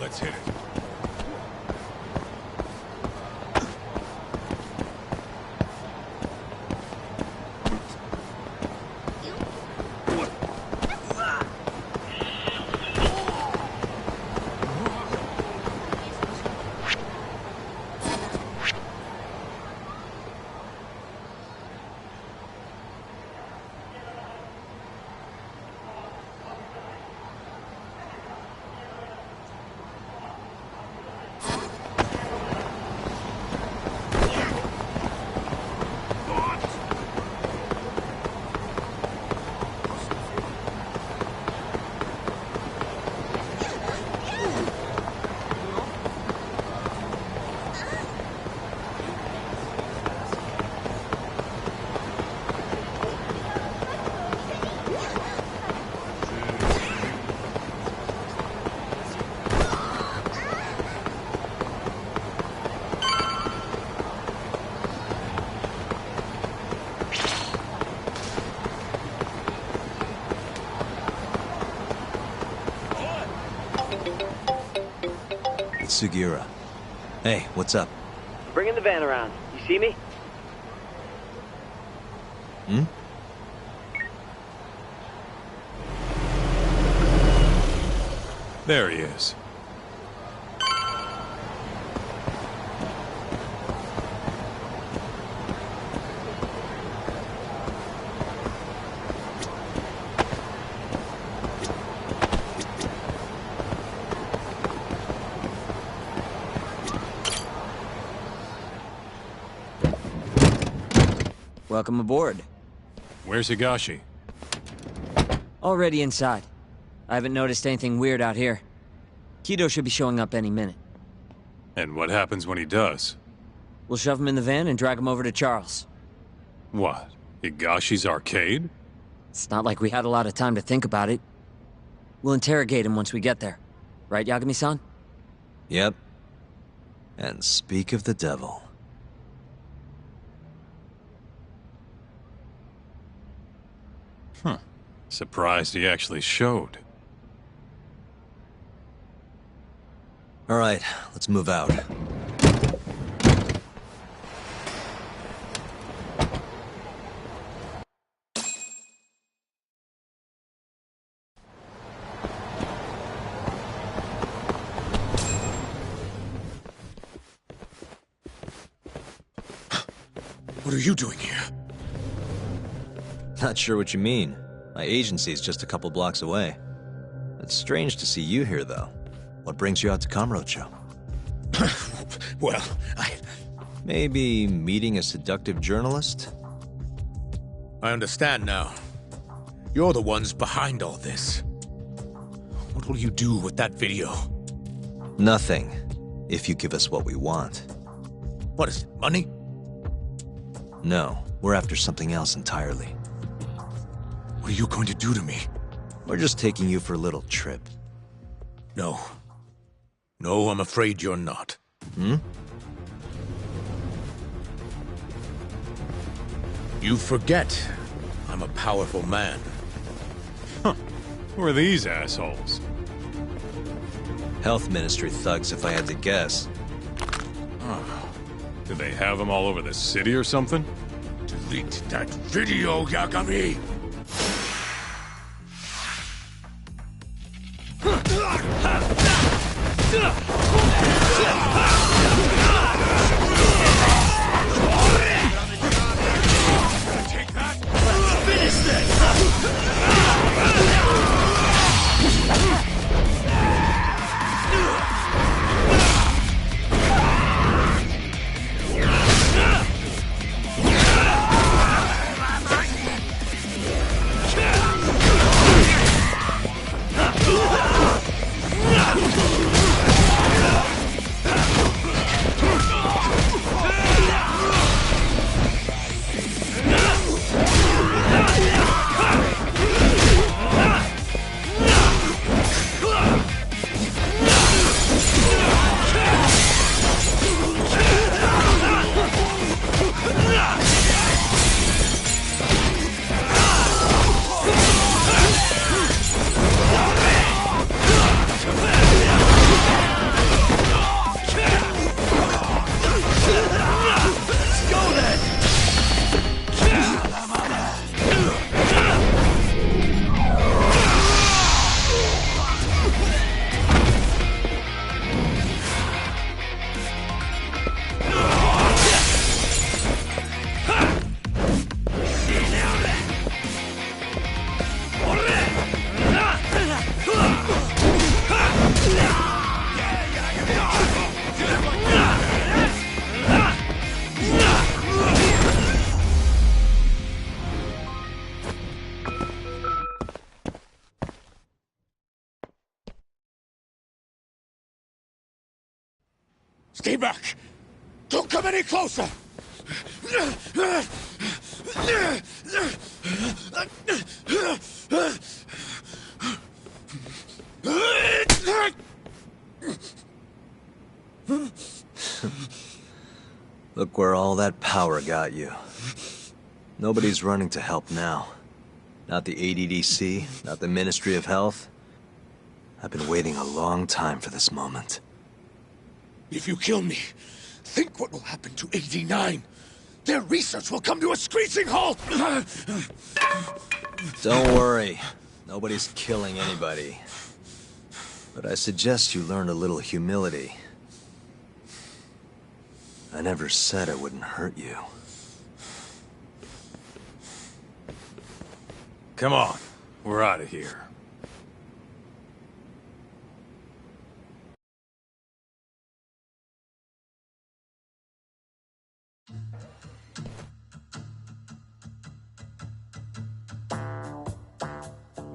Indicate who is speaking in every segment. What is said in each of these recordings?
Speaker 1: Let's hit it.
Speaker 2: Sugira. Hey, what's up?
Speaker 3: Bringing the van around. You see me?
Speaker 2: Hmm?
Speaker 1: There he is.
Speaker 4: Welcome aboard.
Speaker 1: Where's Higashi?
Speaker 4: Already inside. I haven't noticed anything weird out here. Kido should be showing up any minute.
Speaker 1: And what happens when he does?
Speaker 4: We'll shove him in the van and drag him over to Charles.
Speaker 1: What? Higashi's arcade?
Speaker 4: It's not like we had a lot of time to think about it. We'll interrogate him once we get there. Right, Yagami-san?
Speaker 2: Yep. And speak of the devil.
Speaker 1: Huh. Surprised he actually showed.
Speaker 2: All right, let's move out.
Speaker 1: What are you doing here?
Speaker 2: Not sure what you mean. My agency's just a couple blocks away. It's strange to see you here, though. What brings you out to Kamurocho?
Speaker 1: Well,
Speaker 2: Maybe meeting a seductive journalist?
Speaker 5: I understand now. You're the ones behind all this. What will you do with that video?
Speaker 2: Nothing, if you give us what we want.
Speaker 5: What is it, money?
Speaker 2: No, we're after something else entirely.
Speaker 5: What are you going to do to me?
Speaker 2: We're just taking you for a little trip.
Speaker 5: No. No, I'm afraid you're not.
Speaker 2: Hmm?
Speaker 5: You forget I'm a powerful man.
Speaker 1: Who are these assholes?
Speaker 2: Health Ministry thugs, if I had to guess.
Speaker 1: Do they have them all over the city or something?
Speaker 5: Delete that video, Yagami!
Speaker 1: Take that!
Speaker 5: Finish this! Stay back! Don't come any closer!
Speaker 2: Look where all that power got you. Nobody's running to help now. Not the ADDC, not the Ministry of Health. I've been waiting a long time for this moment.
Speaker 5: If you kill me, think what will happen to 89. Their research will come to a screeching halt!
Speaker 2: Don't worry. Nobody's killing anybody. But I suggest you learn a little humility. I never said I wouldn't hurt you.
Speaker 1: Come on, we're out of here.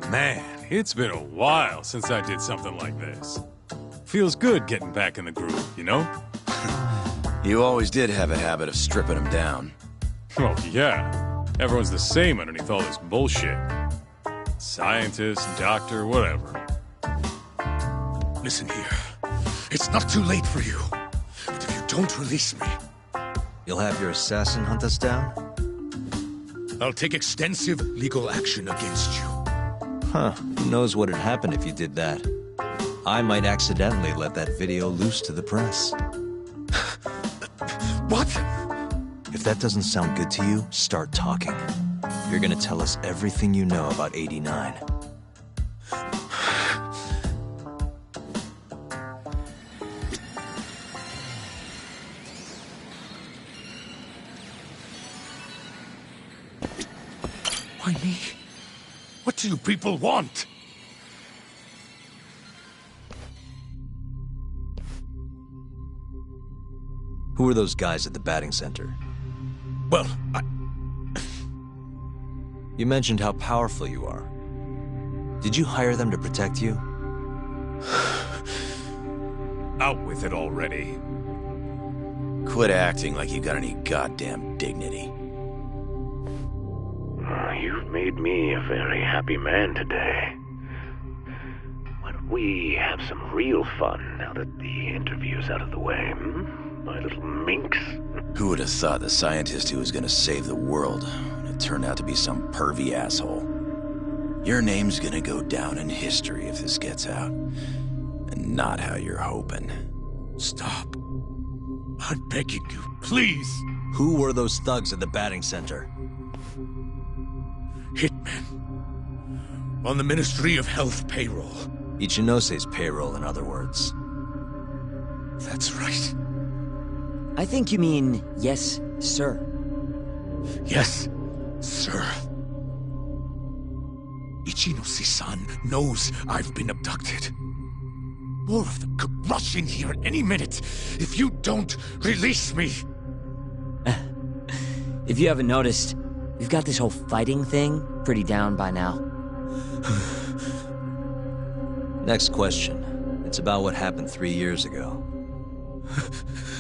Speaker 1: Man, it's been a while since I did something like this. Feels good getting back in the groove, you know?
Speaker 6: You always did have a habit of stripping them down.
Speaker 1: Well, yeah. Everyone's the same underneath all this bullshit. Scientist, doctor, whatever.
Speaker 5: Listen here. It's not too late for you. But if you don't release me,
Speaker 2: You'll have your assassin hunt us down?
Speaker 5: I'll take extensive legal action against you.
Speaker 2: Huh. Who knows what'd happen if you did that? I might accidentally let that video loose to the press.
Speaker 5: What?
Speaker 2: If that doesn't sound good to you, start talking. You're gonna tell us everything you know about 89.
Speaker 5: Why me? What do you people want?
Speaker 2: Who are those guys at the batting center?
Speaker 5: Well,
Speaker 2: You mentioned how powerful you are. Did you hire them to protect you?
Speaker 1: Out with it already.
Speaker 6: Quit acting like you got any goddamn dignity.
Speaker 7: You've made me a very happy man today. Why don't we have some real fun now that the interview's out of the way, my little minx?
Speaker 6: Who would have thought the scientist who was gonna save the world, and it turned out to be some pervy asshole? Your name's gonna go down in history if this gets out. And not how you're hoping.
Speaker 5: stop. I'm begging you, please.
Speaker 2: Who were those thugs at the batting center?
Speaker 5: Hitmen. On the Ministry of Health payroll.
Speaker 2: Ichinose's payroll, in other words.
Speaker 5: That's right.
Speaker 4: I think you mean, yes, sir.
Speaker 5: Yes, sir. Ichinose-san knows I've been abducted. More of them could rush in here at any minute if you don't release me.
Speaker 4: If you haven't noticed, we've got this whole fighting thing pretty down by now.
Speaker 2: Next question. It's about what happened 3 years ago.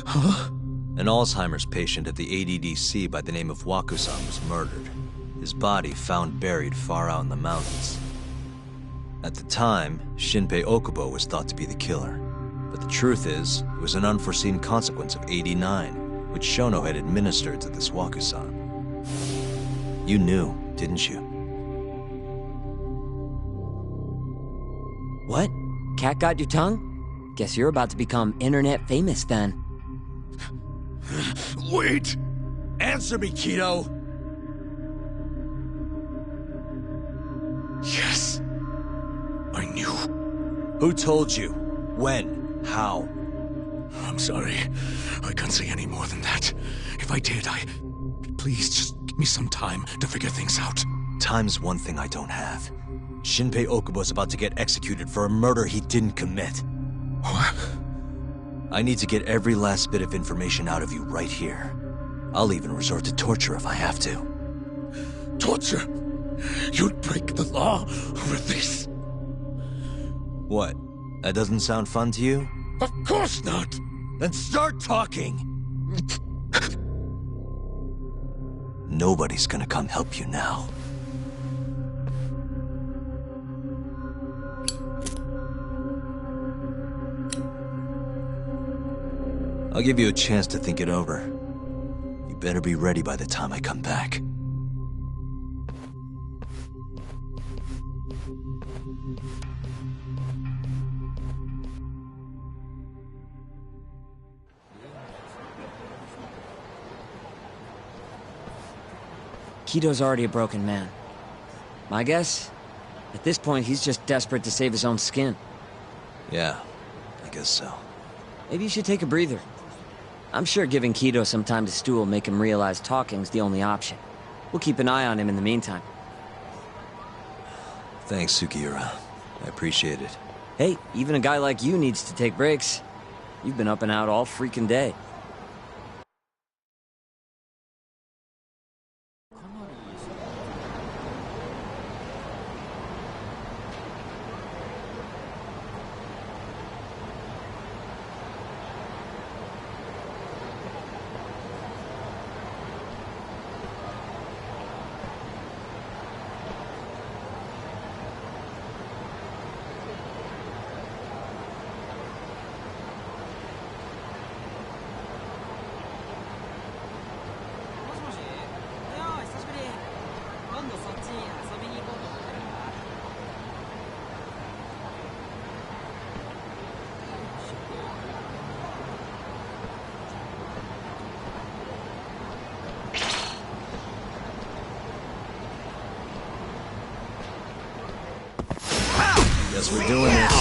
Speaker 5: Huh?
Speaker 2: An Alzheimer's patient at the ADDC by the name of Waku-san was murdered. His body found buried far out in the mountains. At the time, Shinpei Okubo was thought to be the killer. But the truth is, it was an unforeseen consequence of 89, which Shono had administered to this Waku-san. You knew, didn't you?
Speaker 4: What? Cat got your tongue? Guess you're about to become internet famous then.
Speaker 5: Wait! Answer me, Kido! Yes. I knew.
Speaker 2: Who told you? When? How?
Speaker 5: I'm sorry. I can't say any more than that. If I did, Please, just give me some time to figure things out.
Speaker 2: Time's one thing I don't have. Shinpei Okubo's about to get executed for a murder he didn't commit.
Speaker 5: What?
Speaker 2: I need to get every last bit of information out of you right here. I'll even resort to torture if I have to.
Speaker 5: Torture? You'd break the law over this?
Speaker 2: What? That doesn't sound fun to you?
Speaker 5: Of course not!
Speaker 2: Then start talking! Nobody's gonna come help you now. I'll give you a chance to think it over. You better be ready by the time I come back.
Speaker 4: Kido's already a broken man. My guess? At this point, he's just desperate to save his own skin.
Speaker 2: Yeah, I guess so.
Speaker 4: Maybe you should take a breather. I'm sure giving Kido some time to stew will make him realize talking's the only option. We'll keep an eye on him in the meantime.
Speaker 2: Thanks, Sugira. I appreciate it.
Speaker 4: Hey, even a guy like you needs to take breaks. You've been up and out all freaking day.
Speaker 2: Guess we're doing this.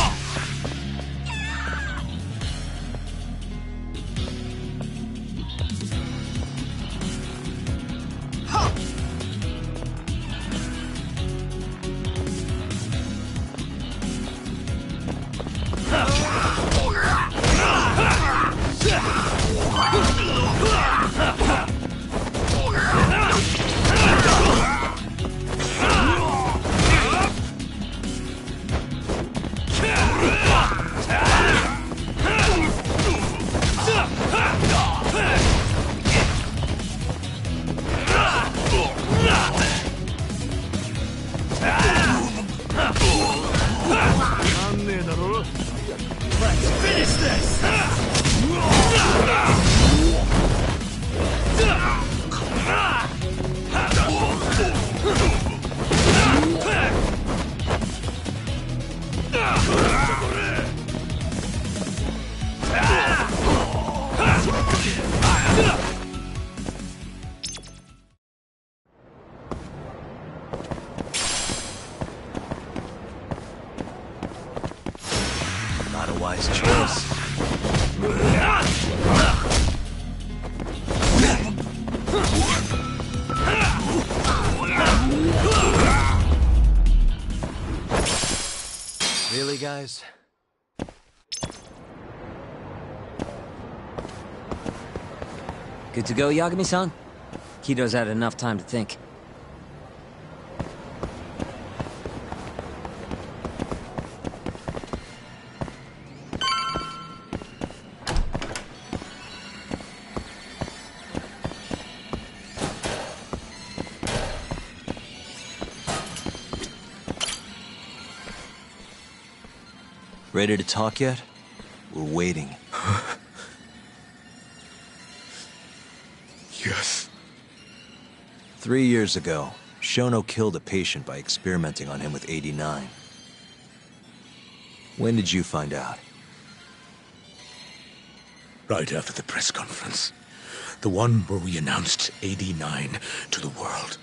Speaker 2: Not a wise choice. Really, guys?
Speaker 4: Good to go, Yagami-san? Kido's had enough time to think.
Speaker 2: Ready to talk yet? We're waiting.
Speaker 5: Yes.
Speaker 2: 3 years ago, Shono killed a patient by experimenting on him with 89. When did you find out?
Speaker 5: Right after the press conference. The one where we announced 89 to the world.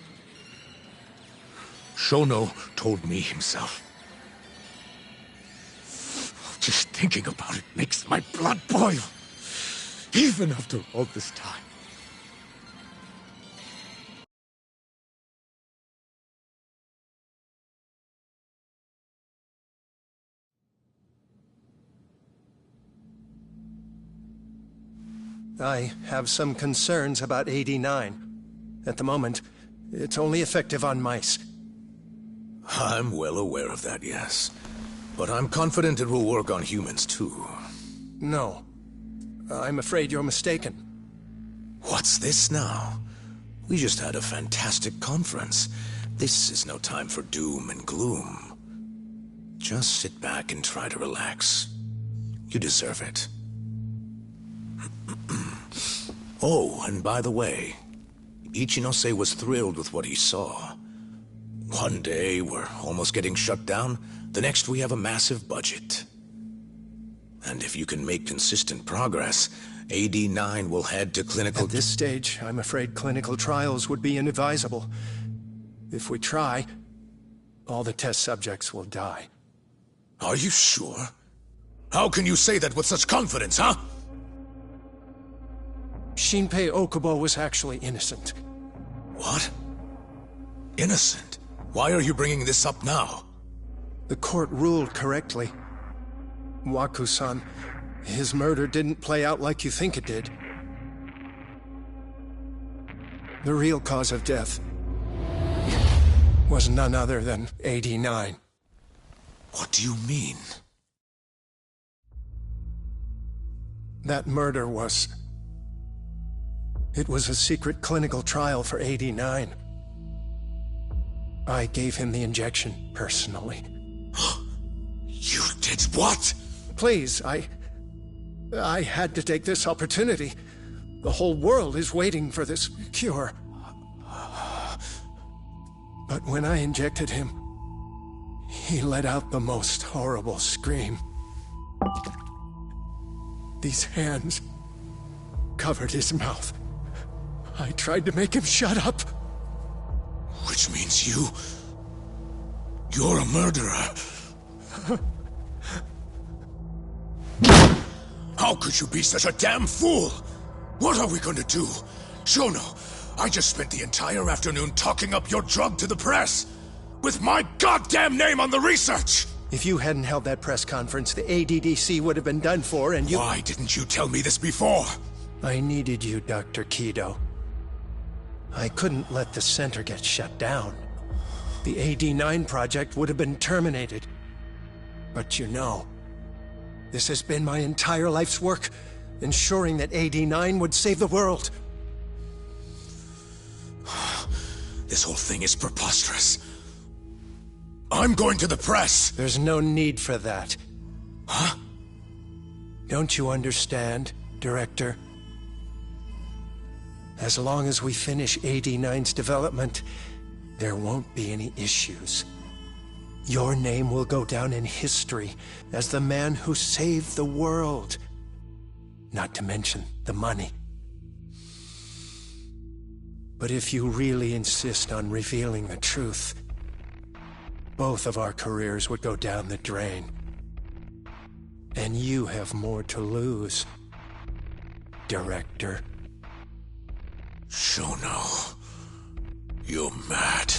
Speaker 5: Shono told me himself. Just thinking about it makes my blood boil. Even after all this time.
Speaker 8: I have some concerns about 89. At the moment, it's only effective on mice.
Speaker 5: I'm well aware of that, yes. But I'm confident it will work on humans, too.
Speaker 8: No. I'm afraid you're mistaken.
Speaker 5: What's this now? We just had a fantastic conference. This is no time for doom and gloom. Just sit back and try to relax. You deserve it. Oh, and by the way, Ichinose was thrilled with what he saw. One day, we're almost getting shut down. The next, we have a massive budget. And if you can make consistent progress, AD9 will head to clinical...
Speaker 8: At this stage, I'm afraid clinical trials would be inadvisable. If we try, all the test subjects will die.
Speaker 5: Are you sure? How can you say that with such confidence, huh?
Speaker 8: Shinpei Okubo was actually innocent.
Speaker 5: What? Innocent? Why are you bringing this up now?
Speaker 8: The court ruled correctly. Waku-san, his murder didn't play out like you think it did. The real cause of death was none other than AD9.
Speaker 5: What do you mean?
Speaker 8: That murder was... It was a secret clinical trial for AD9. I gave him the injection, personally.
Speaker 5: You did what?
Speaker 8: Please, I had to take this opportunity. The whole world is waiting for this cure. But when I injected him, he let out the most horrible scream. These hands covered his mouth. I tried to make him shut up.
Speaker 5: Which means you're a murderer. How could you be such a damn fool? What are we gonna do? Shono, I just spent the entire afternoon talking up your drug to the press, with my goddamn name on the research!
Speaker 8: If you hadn't held that press conference, the ADDC would have been done for, and you...
Speaker 5: Why didn't you tell me this before?
Speaker 8: I needed you, Dr. Kido. I couldn't let the center get shut down. The AD9 project would have been terminated. But you know, this has been my entire life's work, ensuring that AD9 would save the world.
Speaker 5: This whole thing is preposterous. I'm going to the press!
Speaker 8: There's no need for that.
Speaker 5: Huh?
Speaker 8: Don't you understand, Director? As long as we finish AD9's development, there won't be any issues. Your name will go down in history as the man who saved the world. Not to mention the money. But if you really insist on revealing the truth, both of our careers would go down the drain. And you have more to lose, Director.
Speaker 5: Shono, you're mad.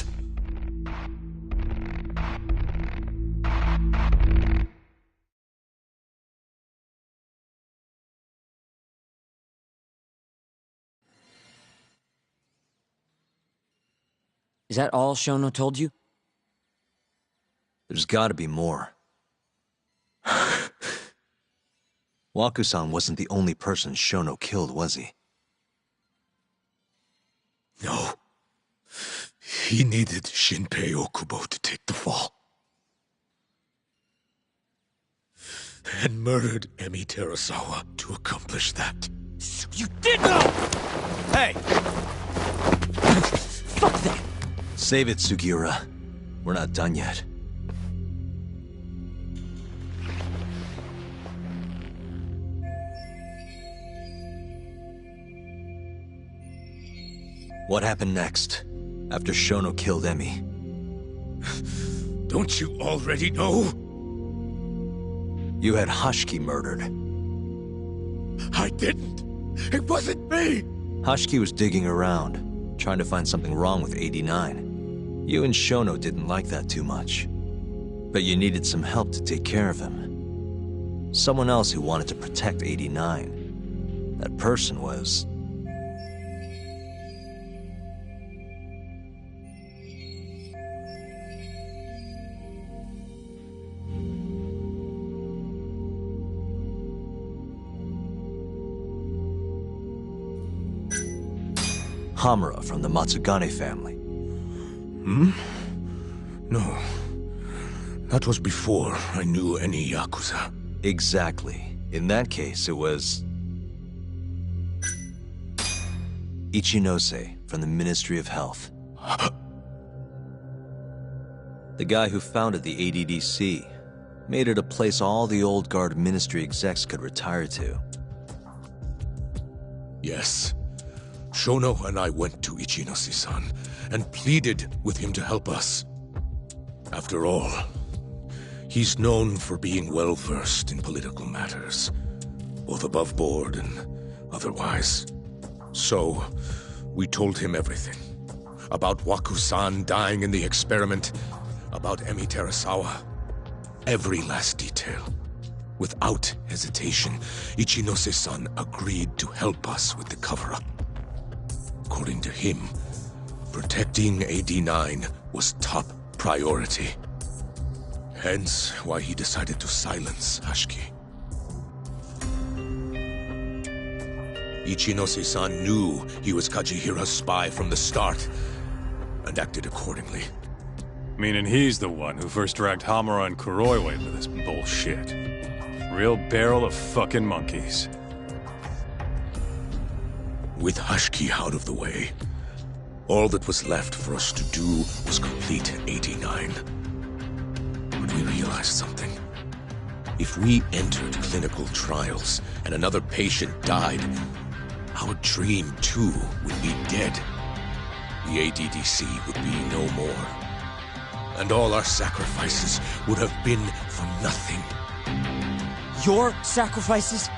Speaker 4: Is that all Shono told you?
Speaker 2: There's gotta be more. Waku-san wasn't the only person Shono killed, was he?
Speaker 5: No. He needed Shinpei Okubo to take the fall. And murdered Emi Terasawa to accomplish that.
Speaker 4: So you did know! Hey! Fuck that!
Speaker 2: Save it, Sugira. We're not done yet. What happened next, after Shono killed Emi?
Speaker 5: Don't you already know?
Speaker 2: You had Hashiki murdered.
Speaker 5: I didn't. It wasn't me.
Speaker 2: Hashiki was digging around, trying to find something wrong with 89. You and Shono didn't like that too much. But you needed some help to take care of him. Someone else who wanted to protect 89. That person was... Hamura from the Matsugane family.
Speaker 5: No. That was before I knew any Yakuza.
Speaker 2: Exactly. In that case, it was... Ichinose from the Ministry of Health. The guy who founded the ADDC made it a place all the old guard ministry execs could retire to.
Speaker 5: Yes. Shono and I went to Ichinose-san and pleaded with him to help us. After all, he's known for being well-versed in political matters, both above board and otherwise. So, we told him everything. About Waku-san dying in the experiment, about Emi Terasawa. Every last detail. Without hesitation, Ichinose-san agreed to help us with the cover-up. According to him, protecting AD-9 was top priority. Hence, why he decided to silence Hashiki. Ichinose-san knew he was Kajihira's spy from the start, and acted accordingly.
Speaker 1: Meaning he's the one who first dragged Hamura and Kuroiwa into this bullshit. Real barrel of fucking monkeys.
Speaker 5: With Hashiki out of the way, all that was left for us to do was complete 89. But we realized something. If we entered clinical trials and another patient died, our dream too would be dead. The ADDC would be no more. And all our sacrifices would have been for nothing.
Speaker 4: Your sacrifices?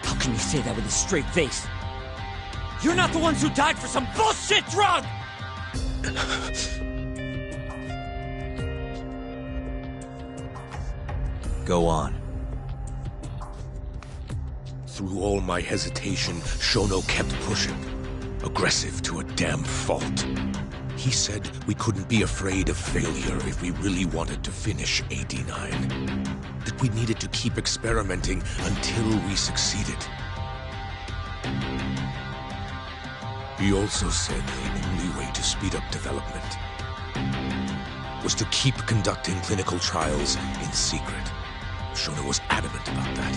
Speaker 4: How can you say that with a straight face? You're not the ones who died for some bullshit drug!
Speaker 2: Go on.
Speaker 5: Through all my hesitation, Shono kept pushing. Aggressive to a damn fault. He said we couldn't be afraid of failure if we really wanted to finish 89. That we needed to keep experimenting until we succeeded. He also said the only way to speed up development was to keep conducting clinical trials in secret. Shono was adamant about that.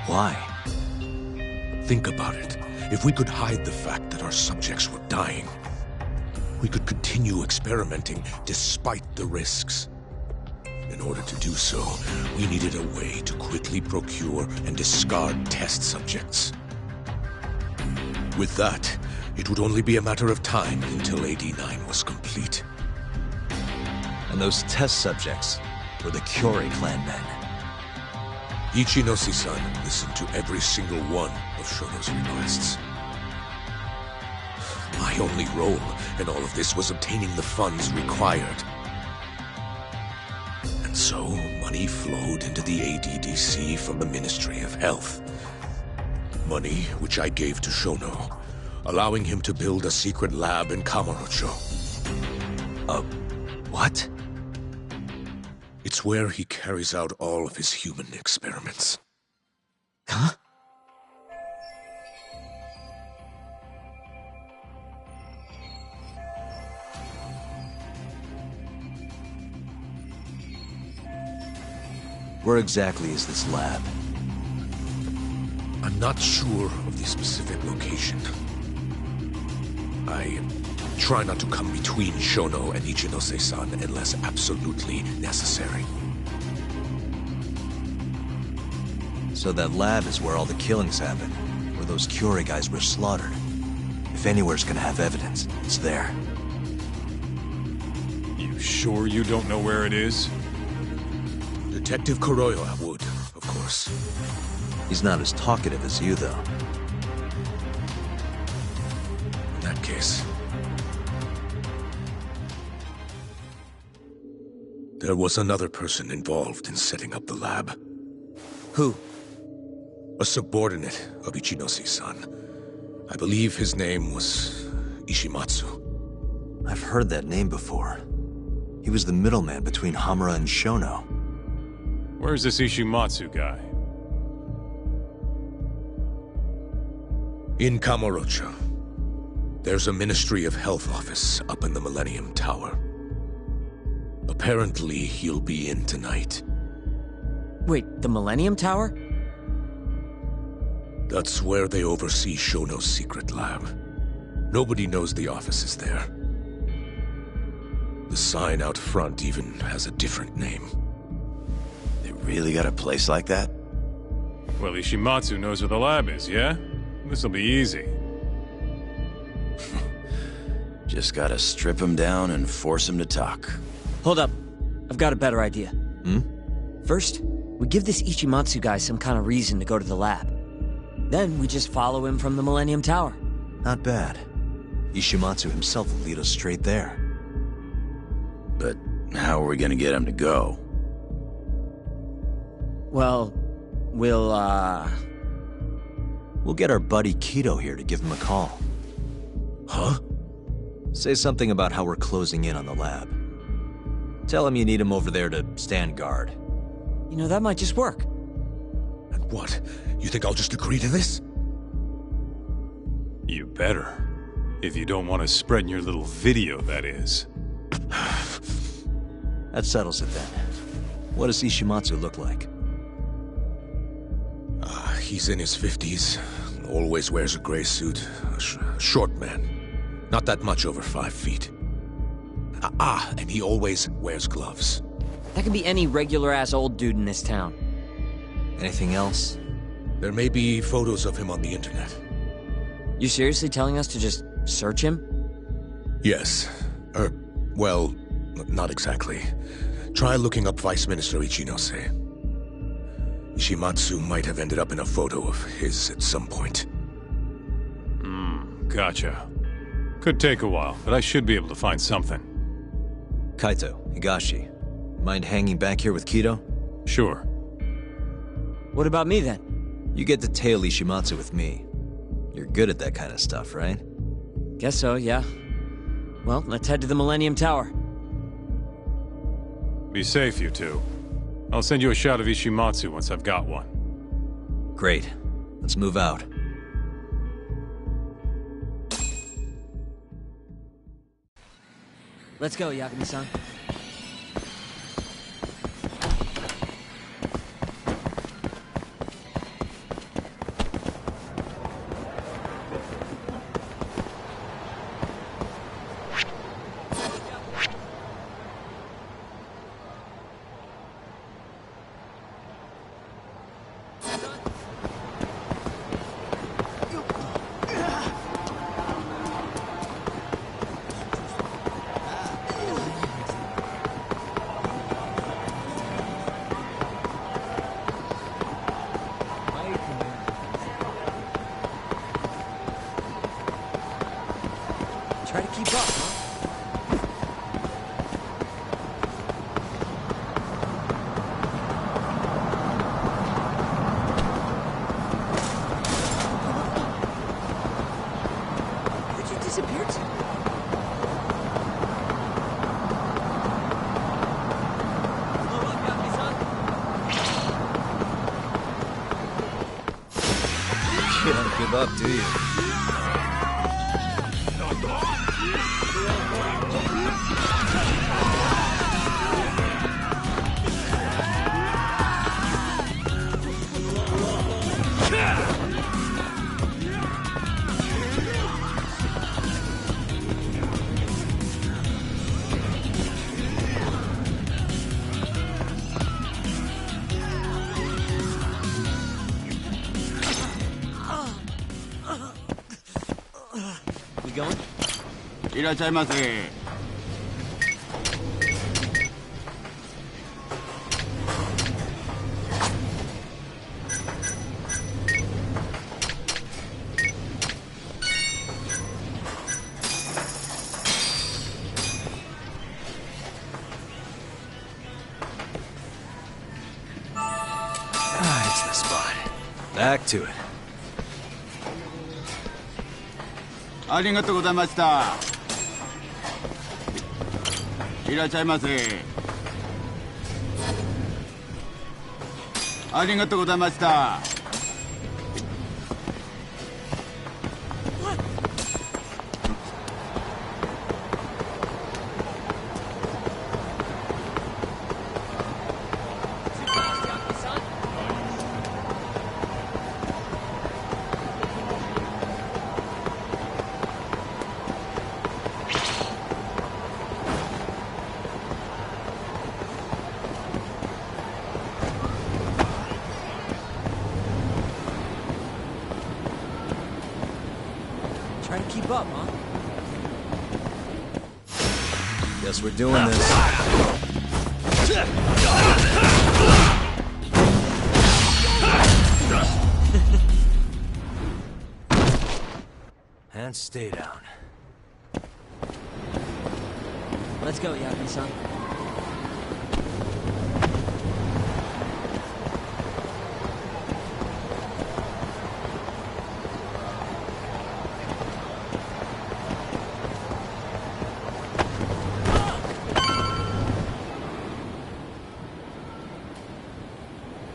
Speaker 2: Why?
Speaker 5: Think about it. If we could hide the fact that our subjects were dying, we could continue experimenting despite the risks. In order to do so, we needed a way to quickly procure and discard test subjects. With that, it would only be a matter of time until AD-9 was complete.
Speaker 2: And those test subjects were the Kyori clan men.
Speaker 5: Ichinose-san listened to every single one of Shono's requests. My only role in all of this was obtaining the funds required. And so, money flowed into the ADDC from the Ministry of Health. Money which I gave to Shono, allowing him to build a secret lab in Kamurocho.
Speaker 2: What?
Speaker 5: It's where he carries out all of his human experiments.
Speaker 4: Huh?
Speaker 2: Where exactly is this lab?
Speaker 5: I'm not sure of the specific location. I try not to come between Shono and Ichinose-san unless absolutely necessary.
Speaker 2: So that lab is where all the killings happened, where those Kyori guys were slaughtered. If anywhere's gonna have evidence, it's there.
Speaker 1: You sure you don't know where it is?
Speaker 5: Detective Kuroiwa would, of course.
Speaker 2: He's not as talkative as you, though.
Speaker 5: In that case... there was another person involved in setting up the lab.
Speaker 4: Who?
Speaker 5: A subordinate of Ichinose-san. I believe his name was Ishimatsu.
Speaker 2: I've heard that name before. He was the middleman between Hamura and Shono.
Speaker 1: Where's this Ishimatsu guy?
Speaker 5: In Kamurocho. There's a Ministry of Health office up in the Millennium Tower. Apparently, he'll be in tonight.
Speaker 4: Wait, the Millennium Tower?
Speaker 5: That's where they oversee Shono's secret lab. Nobody knows the office is there. The sign out front even has a different name.
Speaker 6: They really got a place like that?
Speaker 1: Well, Ishimatsu knows where the lab is, yeah? This'll be easy.
Speaker 6: Just gotta strip him down and force him to talk.
Speaker 4: Hold up. I've got a better idea. First, we give this Ishimatsu guy some kind of reason to go to the lab. Then we just follow him from the Millennium Tower.
Speaker 2: Not bad. Ishimatsu himself will lead us straight there.
Speaker 6: But how are we gonna get him to go?
Speaker 4: Well, we'll
Speaker 2: get our buddy Kido here to give him a call.
Speaker 5: Huh?
Speaker 2: Say something about how we're closing in on the lab. Tell him you need him over there to stand guard.
Speaker 4: You know, that might just work.
Speaker 5: And what? You think I'll just agree to this?
Speaker 1: You better. If you don't want to spread in your little video, that is.
Speaker 2: That settles it then. What does Ishimatsu look like?
Speaker 5: He's in his 50s. Always wears a gray suit. Short man. Not that much over 5 feet. And he always wears gloves.
Speaker 4: That could be any regular-ass old dude in this town.
Speaker 2: Anything else?
Speaker 5: There may be photos of him on the internet.
Speaker 4: You seriously telling us to just search him?
Speaker 5: Yes. Well, not exactly. Try looking up Vice Minister Ichinose. Ishimatsu might have ended up in a photo of his at some point.
Speaker 1: Gotcha. Could take a while, but I should be able to find something.
Speaker 2: Kaito, Higashi, mind hanging back here with Kido?
Speaker 1: Sure.
Speaker 4: What about me, then?
Speaker 2: You get to tail Ishimatsu with me. You're good at that kind of stuff, right?
Speaker 4: Guess so, yeah. Well, let's head to the Millennium Tower.
Speaker 1: Be safe, you two. I'll send you a shot of Ishimatsu once I've got one.
Speaker 2: Great. Let's move out.
Speaker 4: Let's go, Yagami-san. Try to keep up, huh? Where'd you disappear to? Blow up, Yagami-san?
Speaker 2: You don't give up, do you?
Speaker 4: We going?
Speaker 9: いらっしゃいませ。
Speaker 2: It's the spot. Back to it.
Speaker 9: ありがとうございました。いらっしゃいませ。ありがとうございました。
Speaker 4: Try to keep up, huh?
Speaker 2: Guess we're doing this. And stay down.
Speaker 4: Let's go, Yakin-san.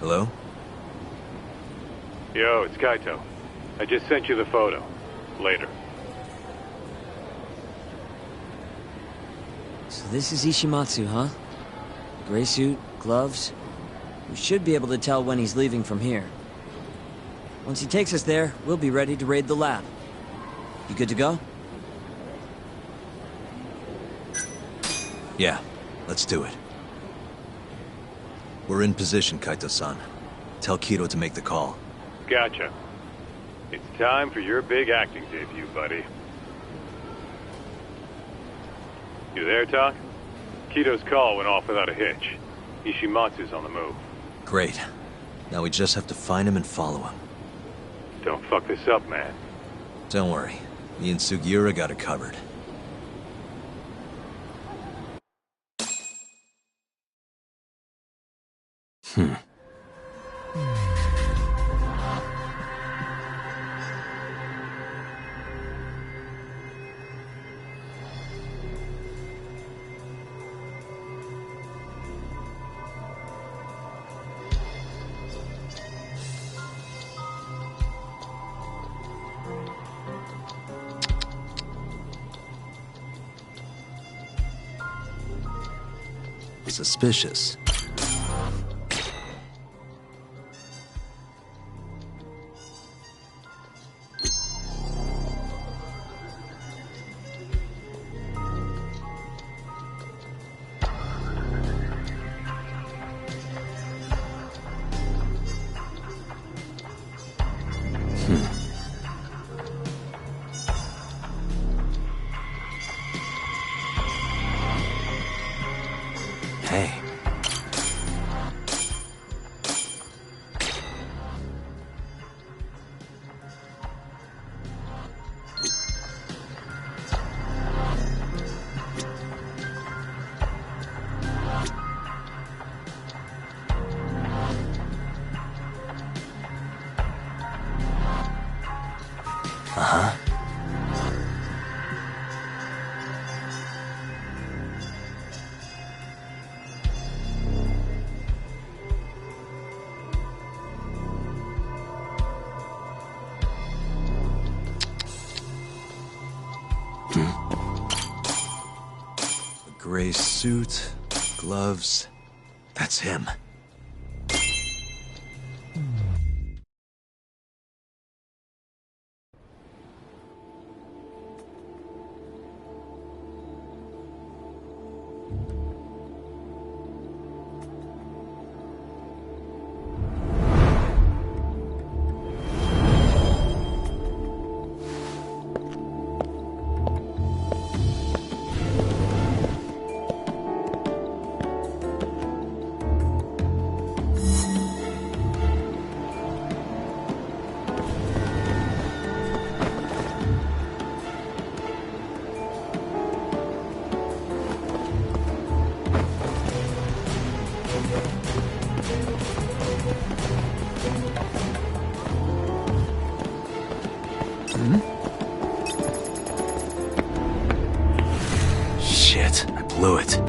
Speaker 2: Hello?
Speaker 1: Yo, it's Kaito. I just sent you the photo. Later.
Speaker 4: So this is Ishimatsu, huh? Gray suit, gloves. We should be able to tell when he's leaving from here. Once he takes us there, we'll be ready to raid the lab. You good to go?
Speaker 2: Yeah, let's do it. We're in position, Kaito-san. Tell Kido to make the call.
Speaker 1: Gotcha. It's time for your big acting debut, buddy. You there, Tak? Kido's call went off without a hitch. Ishimatsu's on the move.
Speaker 2: Great. Now we just have to find him and follow him.
Speaker 1: Don't fuck this up, man.
Speaker 2: Don't worry. Me and Sugira got it covered. Suspicious. Hey. Uh-huh. A gray suit, gloves. That's him. Shit, I blew it.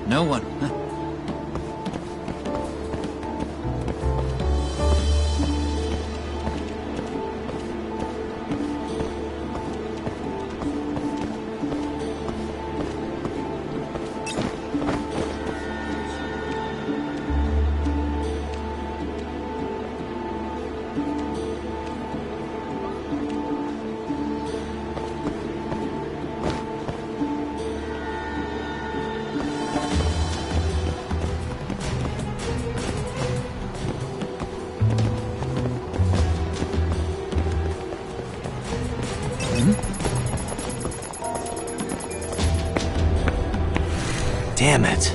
Speaker 2: No one.
Speaker 10: Damn it.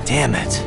Speaker 10: Damn it.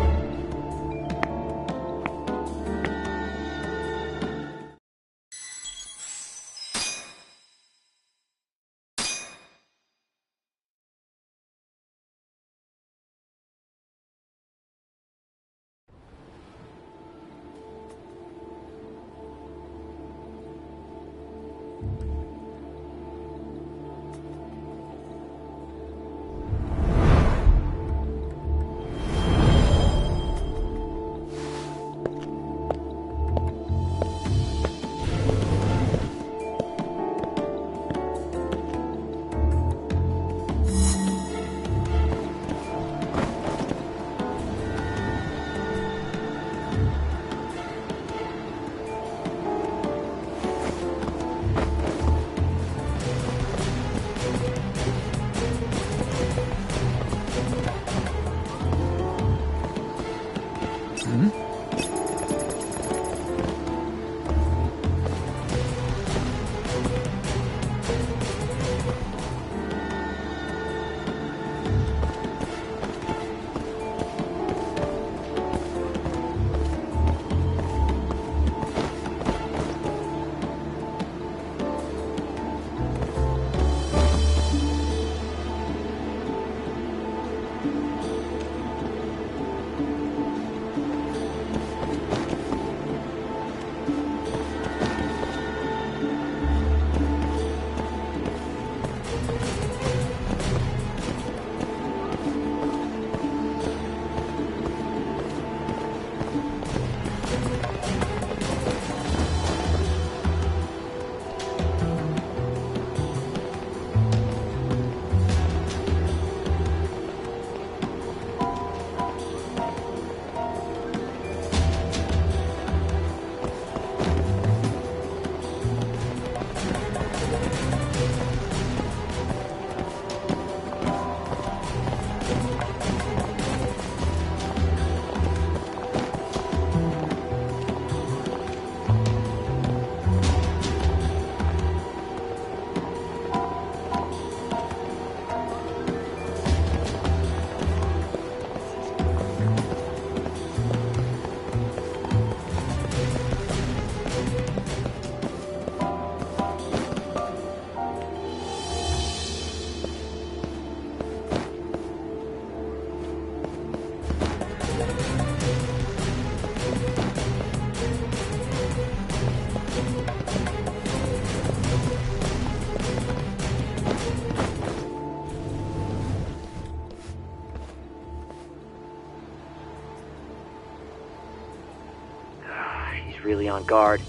Speaker 3: Really on guard.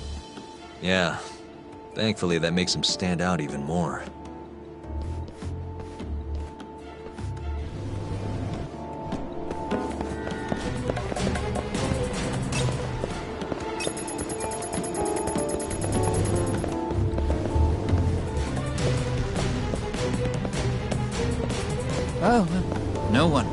Speaker 2: Yeah. Thankfully, that makes him stand out even more.
Speaker 10: Oh, no one.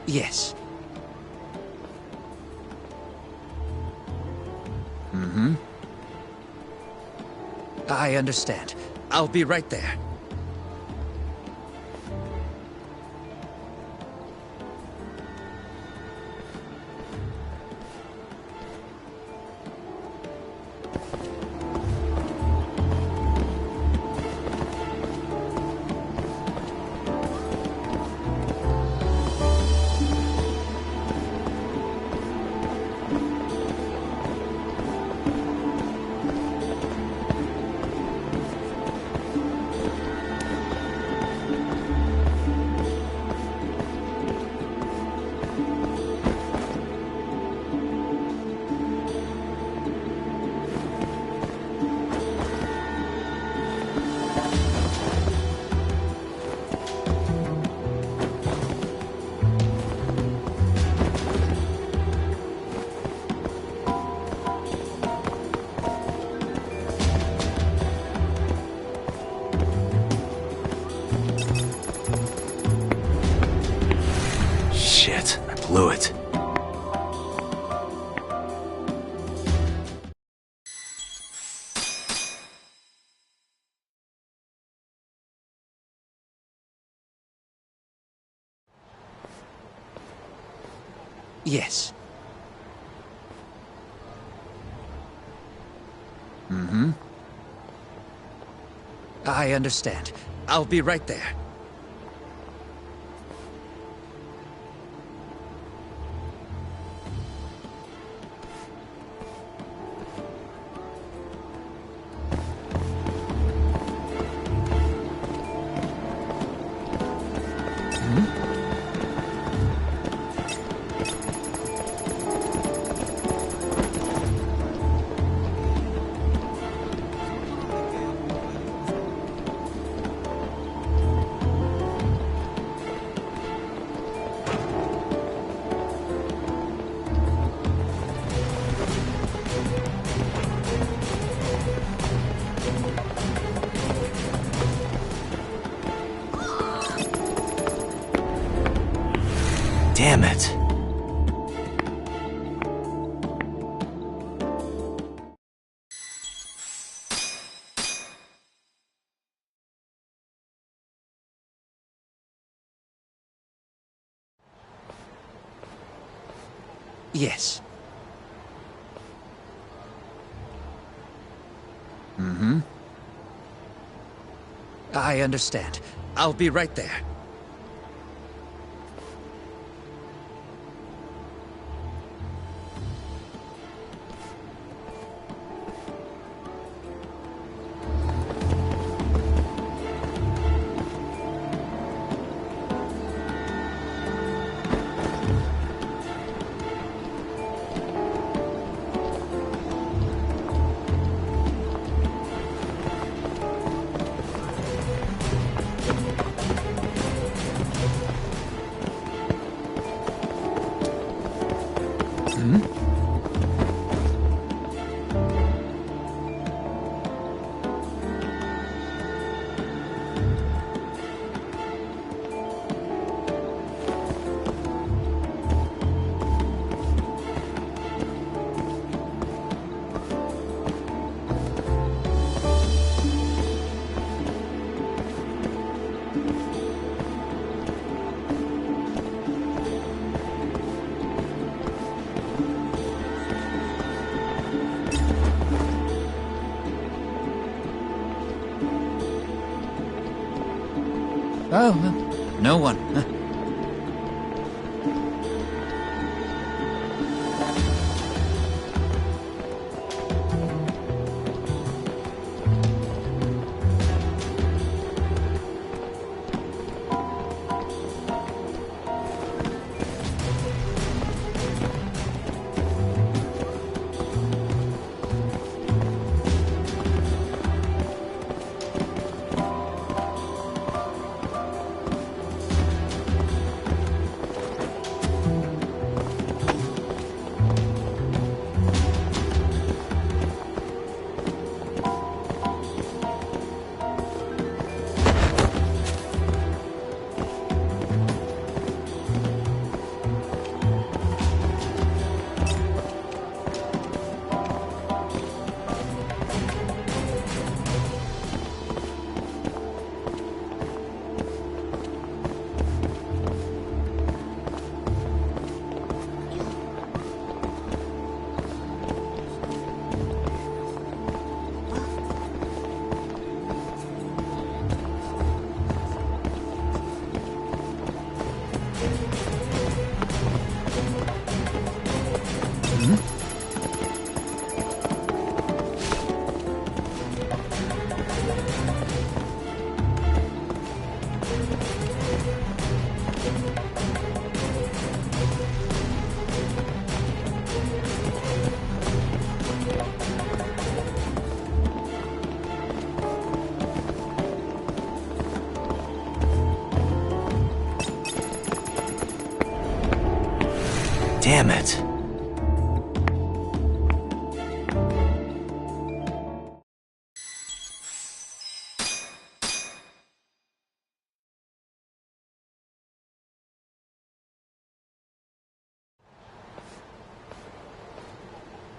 Speaker 10: Yes. Mm-hmm. I understand. I'll be right there.
Speaker 6: Blew it.
Speaker 10: Yes. Mm-hmm. I understand. I'll be right there. Yes. Mm-hmm. I understand. I'll be right there. Oh, no one.
Speaker 6: Damn it.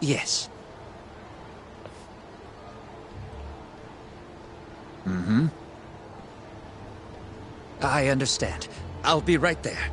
Speaker 10: Yes. Mm-hmm. I understand. I'll be right there.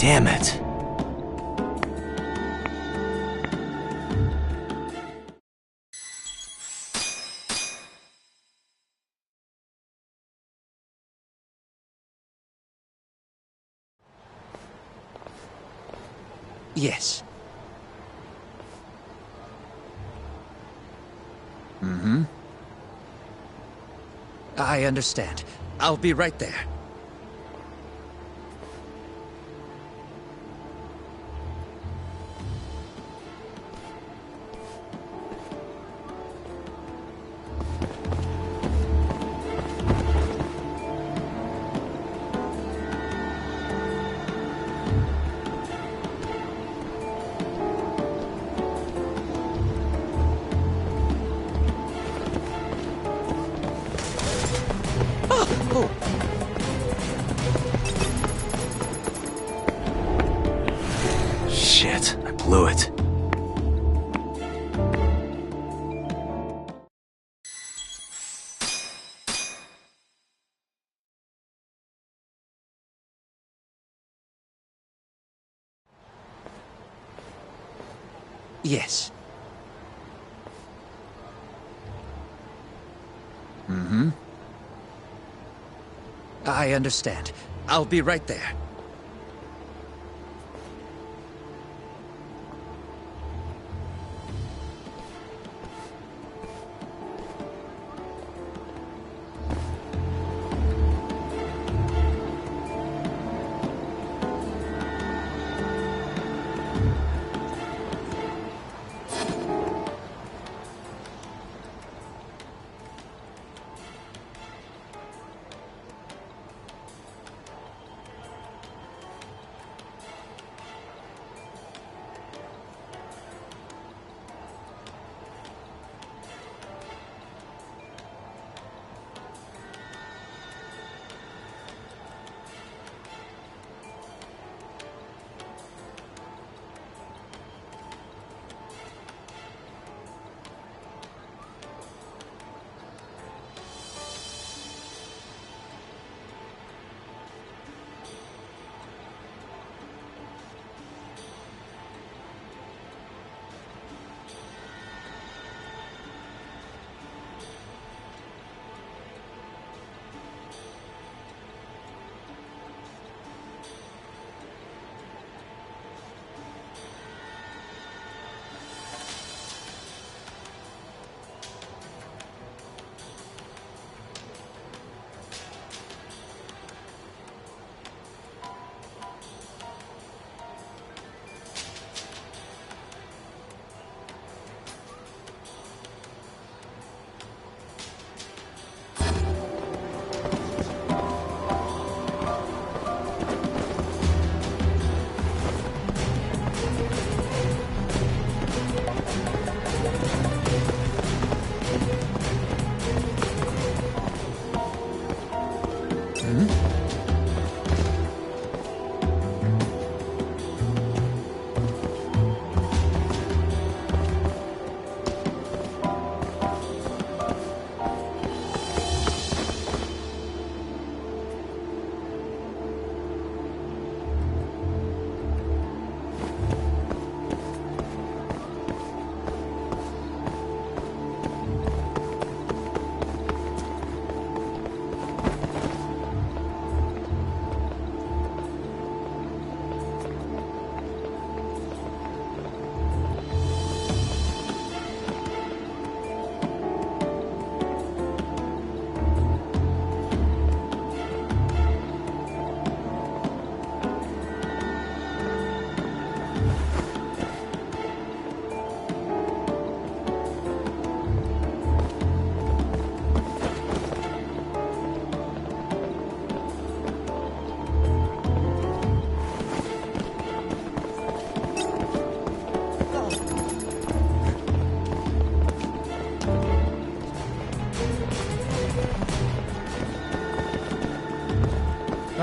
Speaker 2: Damn it.
Speaker 10: Yes. Mm-hmm. I understand. I'll be right there.
Speaker 2: Shit, I blew it.
Speaker 10: Yes. Mm-hmm. I understand. I'll be right there.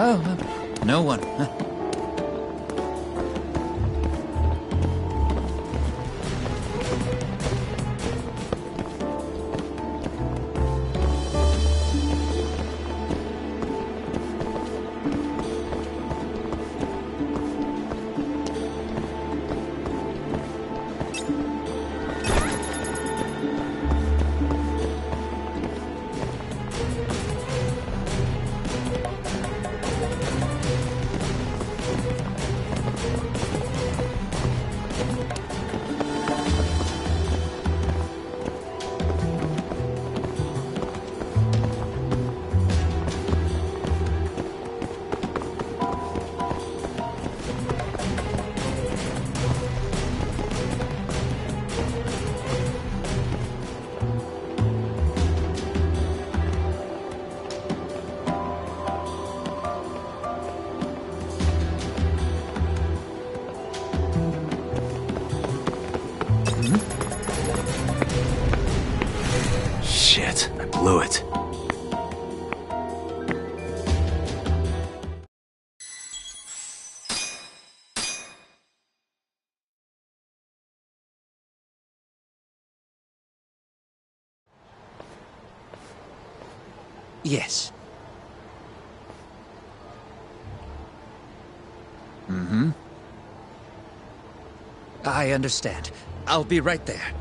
Speaker 10: Oh, no one.
Speaker 6: Shit, I blew it.
Speaker 10: Yes. Mm-hmm. I understand. I'll be right there.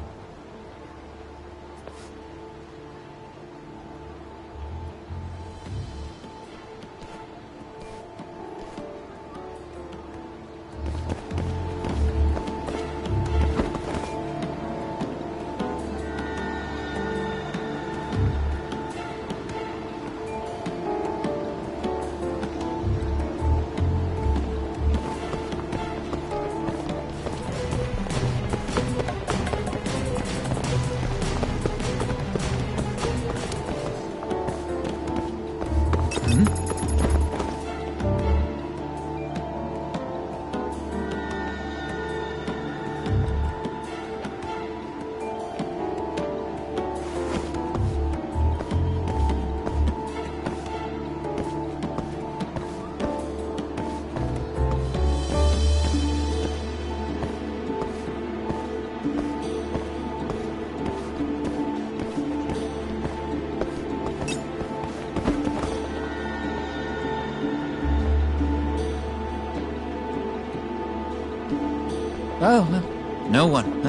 Speaker 10: Oh, no one.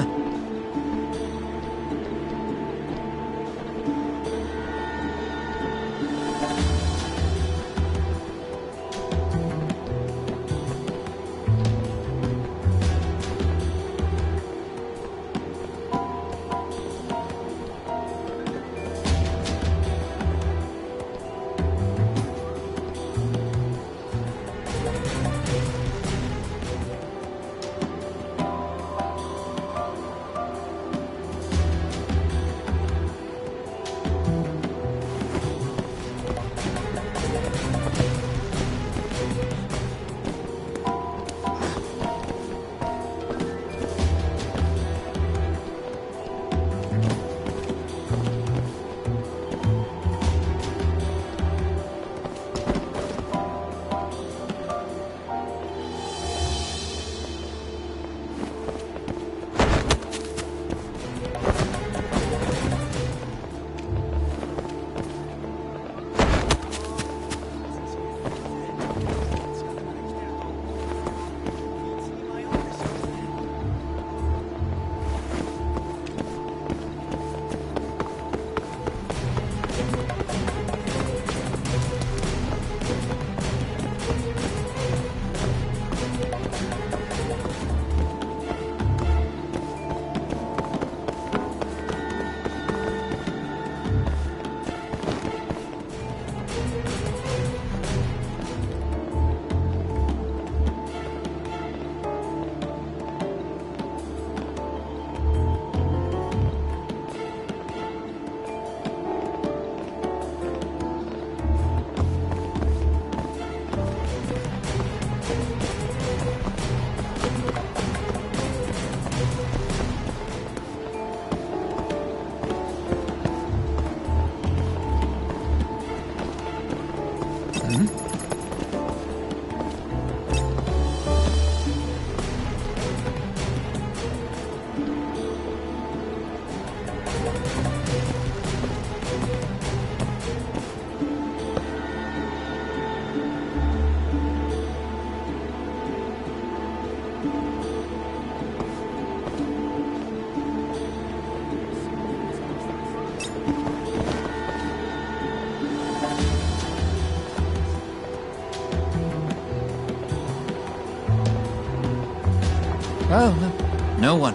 Speaker 10: Oh, no one.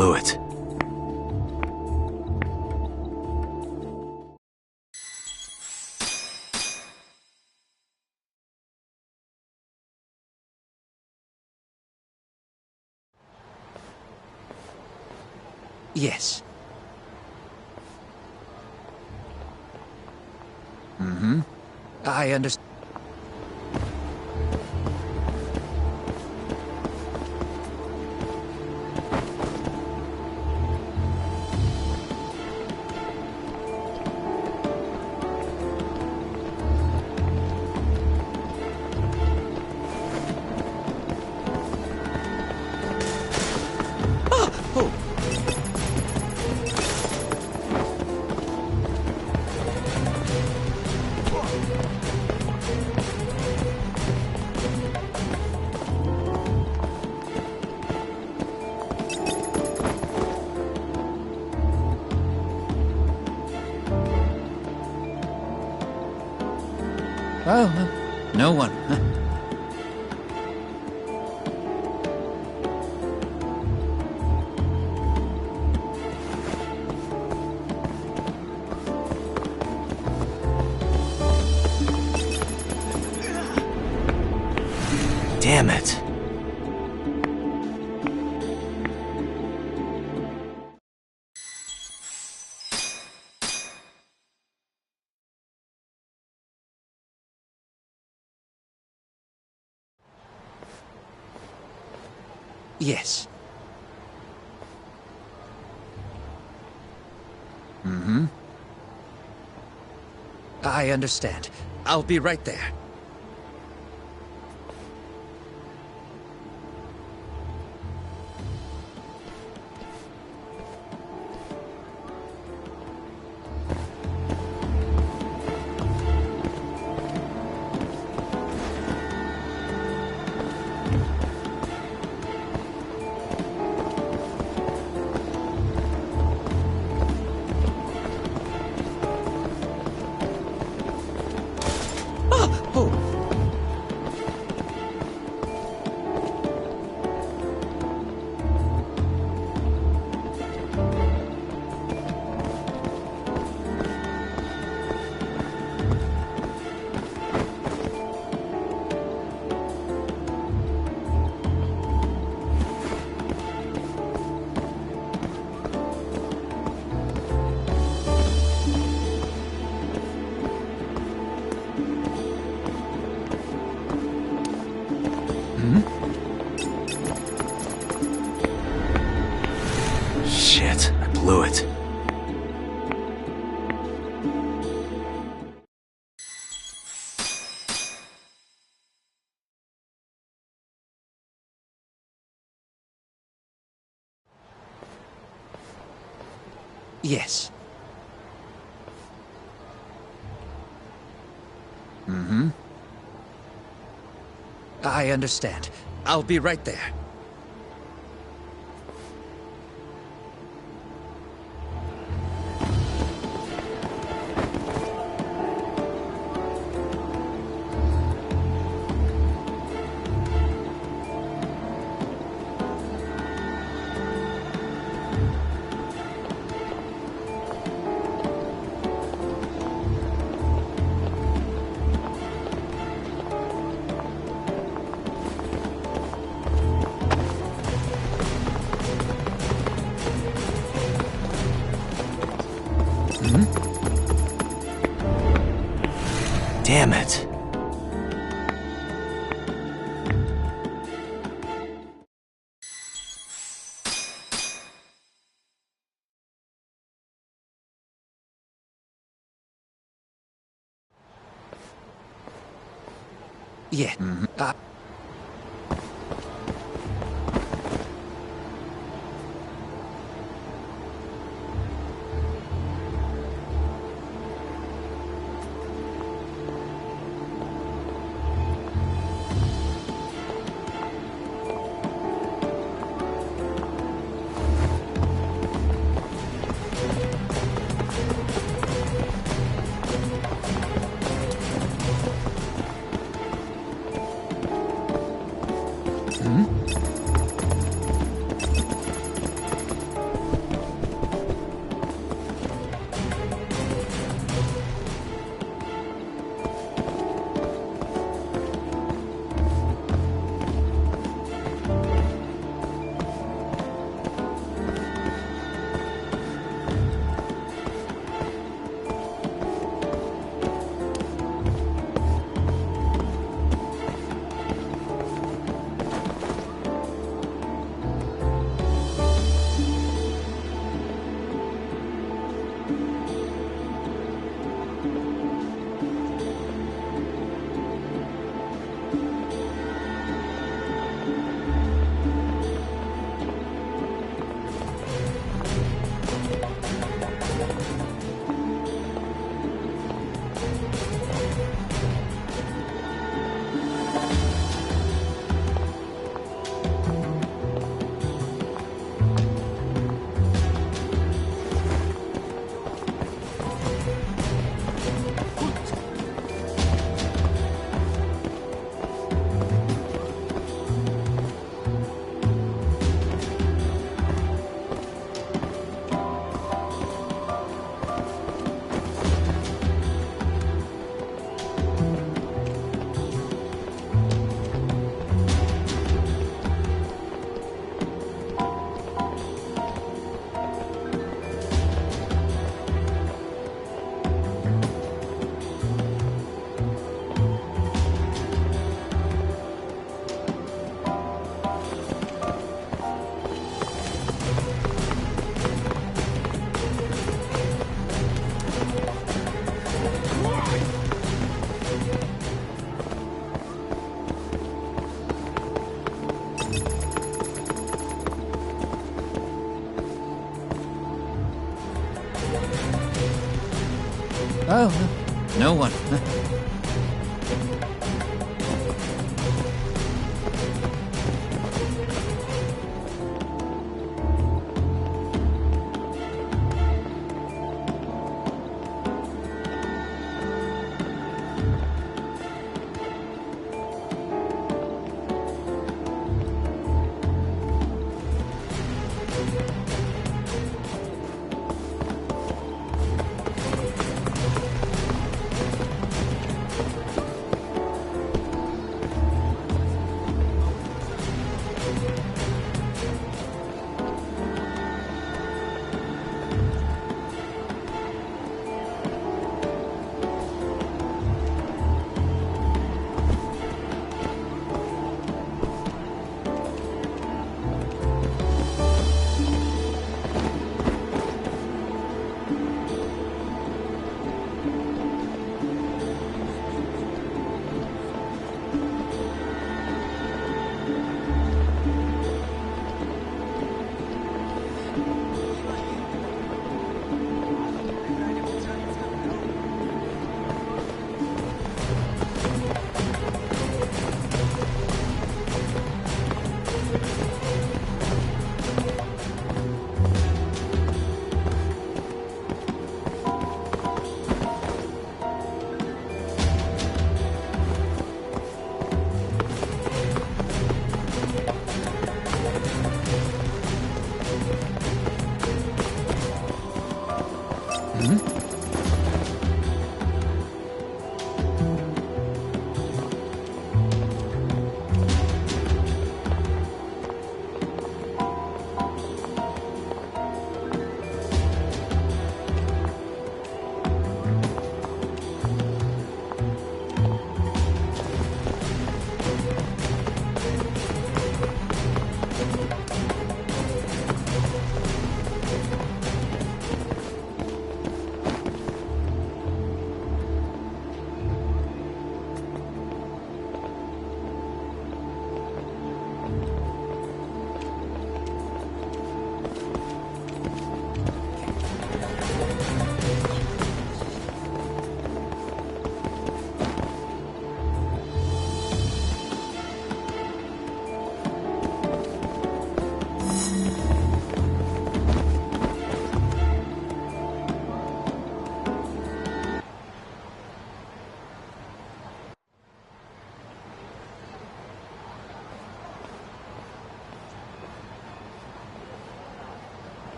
Speaker 2: blew it.
Speaker 10: Yes. Mm-hmm. I understand. Oh, no one.
Speaker 2: Damn it.
Speaker 10: Yes. Mm-hmm. I understand. I'll be right there.
Speaker 2: Shit, I blew it.
Speaker 10: Yes. Mm-hmm. I understand. I'll be right there.
Speaker 2: Damn it.
Speaker 10: Yeah. Oh, no one.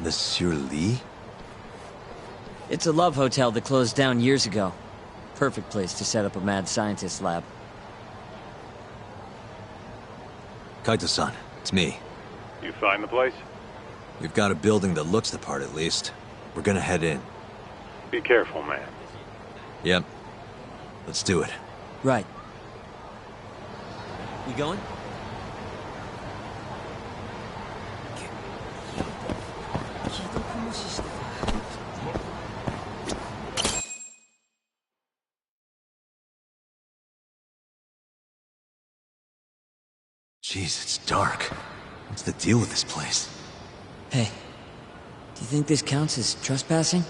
Speaker 2: Monsieur Lee?
Speaker 4: It's a love hotel that closed down years ago. Perfect place to set up a mad scientist lab.
Speaker 2: Kaito-san, it's me.
Speaker 1: You find the place?
Speaker 2: We've got a building that looks the part at least. We're gonna head in.
Speaker 1: Be careful, man.
Speaker 2: Yep. Let's do it.
Speaker 4: Right. We going?
Speaker 2: Jeez, it's dark. What's the deal with this place?
Speaker 4: Hey, do you think this counts as trespassing?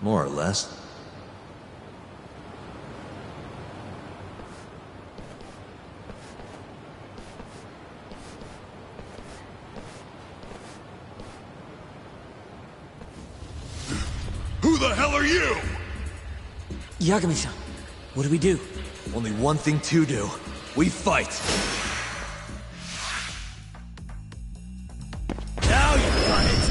Speaker 2: More or less.
Speaker 1: Who the hell are you?
Speaker 4: Yagami-san, what do we do?
Speaker 2: Only one thing to do. We fight! Now you got it!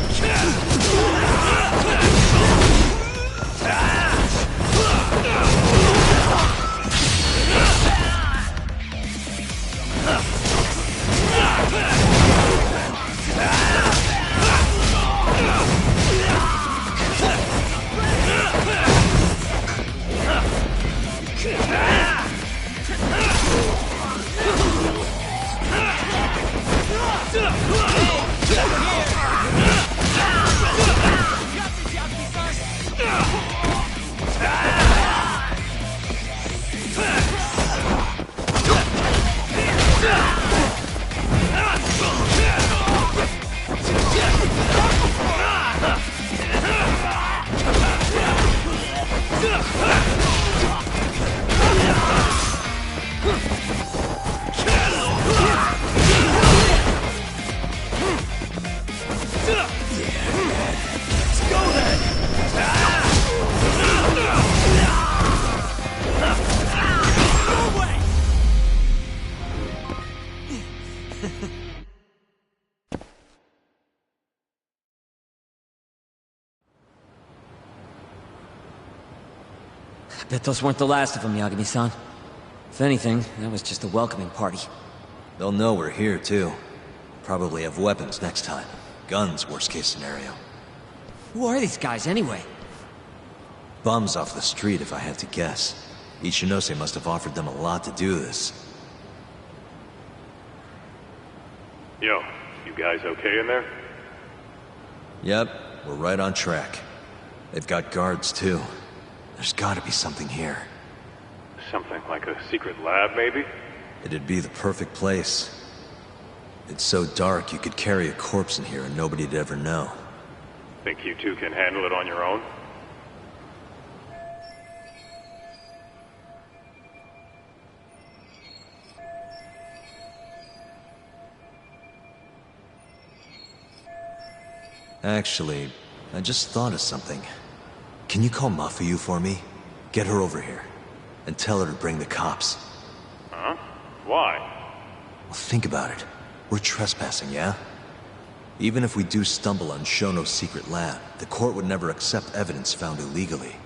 Speaker 4: I bet those weren't the last of them, Yagami-san. If anything, that was just a welcoming party.
Speaker 2: They'll know we're here, too. Probably have weapons next time. Guns, worst case scenario.
Speaker 4: Who are these guys, anyway?
Speaker 2: Bums off the street, if I had to guess. Ishinose must have offered them a lot to do this.
Speaker 1: Yo, you guys okay in there?
Speaker 2: Yep, we're right on track. They've got guards, too. There's gotta be something here.
Speaker 1: Something like a secret lab, maybe?
Speaker 2: It'd be the perfect place. It's so dark you could carry a corpse in here and nobody'd ever know.
Speaker 1: Think you two can handle it on your own?
Speaker 2: Actually, I just thought of something. Can you call Mafuyu for me? Get her over here. And tell her to bring the cops.
Speaker 1: Huh? Why?
Speaker 2: Well, think about it. We're trespassing, yeah? Even if we do stumble on Shono's secret lab, the court would never accept evidence found illegally.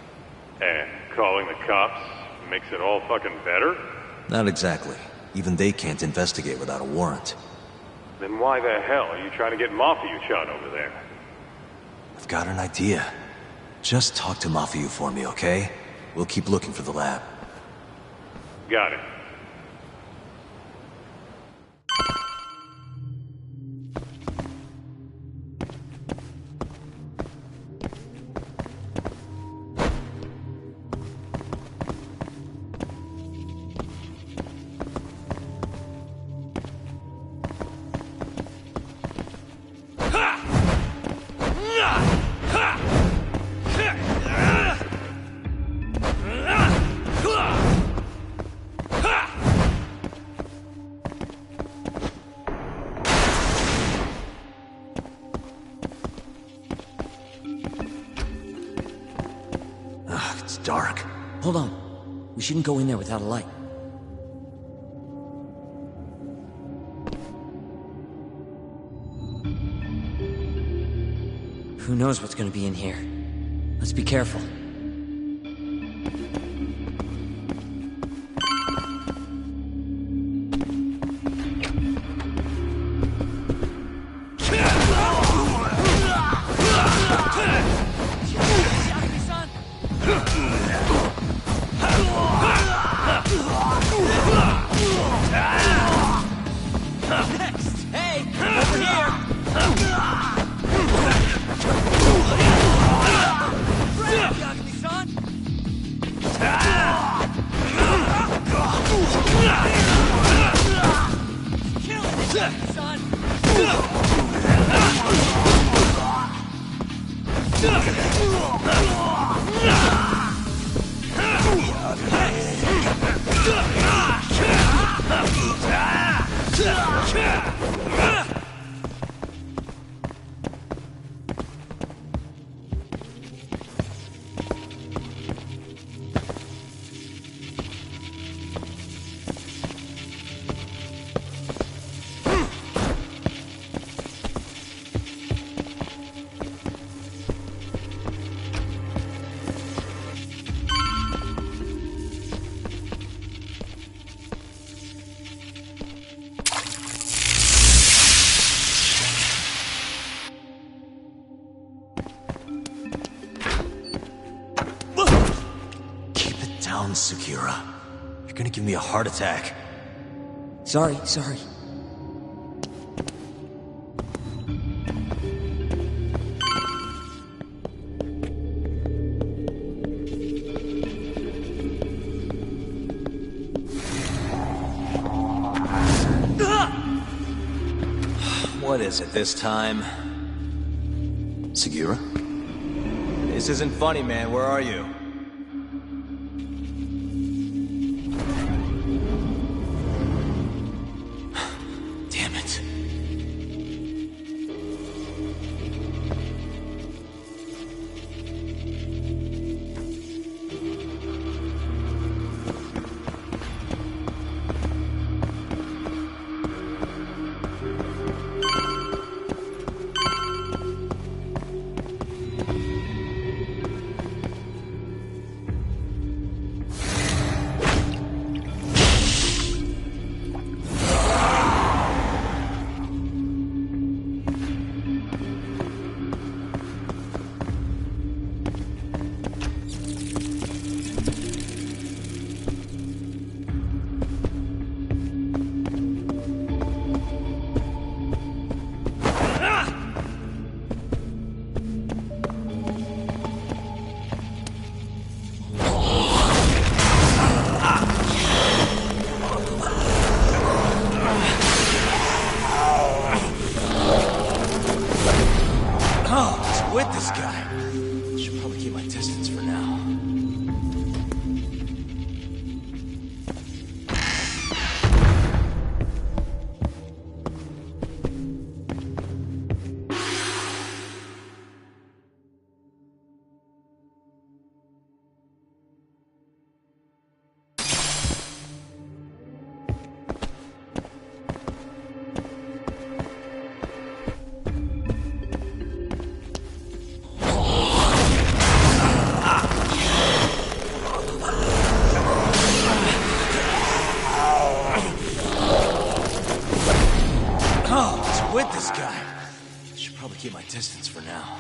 Speaker 1: And calling the cops makes it all fucking better?
Speaker 2: Not exactly. Even they can't investigate without a warrant.
Speaker 1: Then why the hell are you trying to get Mafuyu-chan over there?
Speaker 2: I've got an idea. Just talk to Mafuyu for me, okay? We'll keep looking for the lab.
Speaker 1: Got it.
Speaker 2: Dark.
Speaker 4: Hold on. We shouldn't go in there without a light. Who knows what's gonna be in here? Let's be careful.
Speaker 2: Sugira. You're gonna give me a heart attack.
Speaker 4: Sorry.
Speaker 2: What is it this time? Sugira? This isn't funny, man. Where are you? What's with this guy? Should probably keep my distance for now.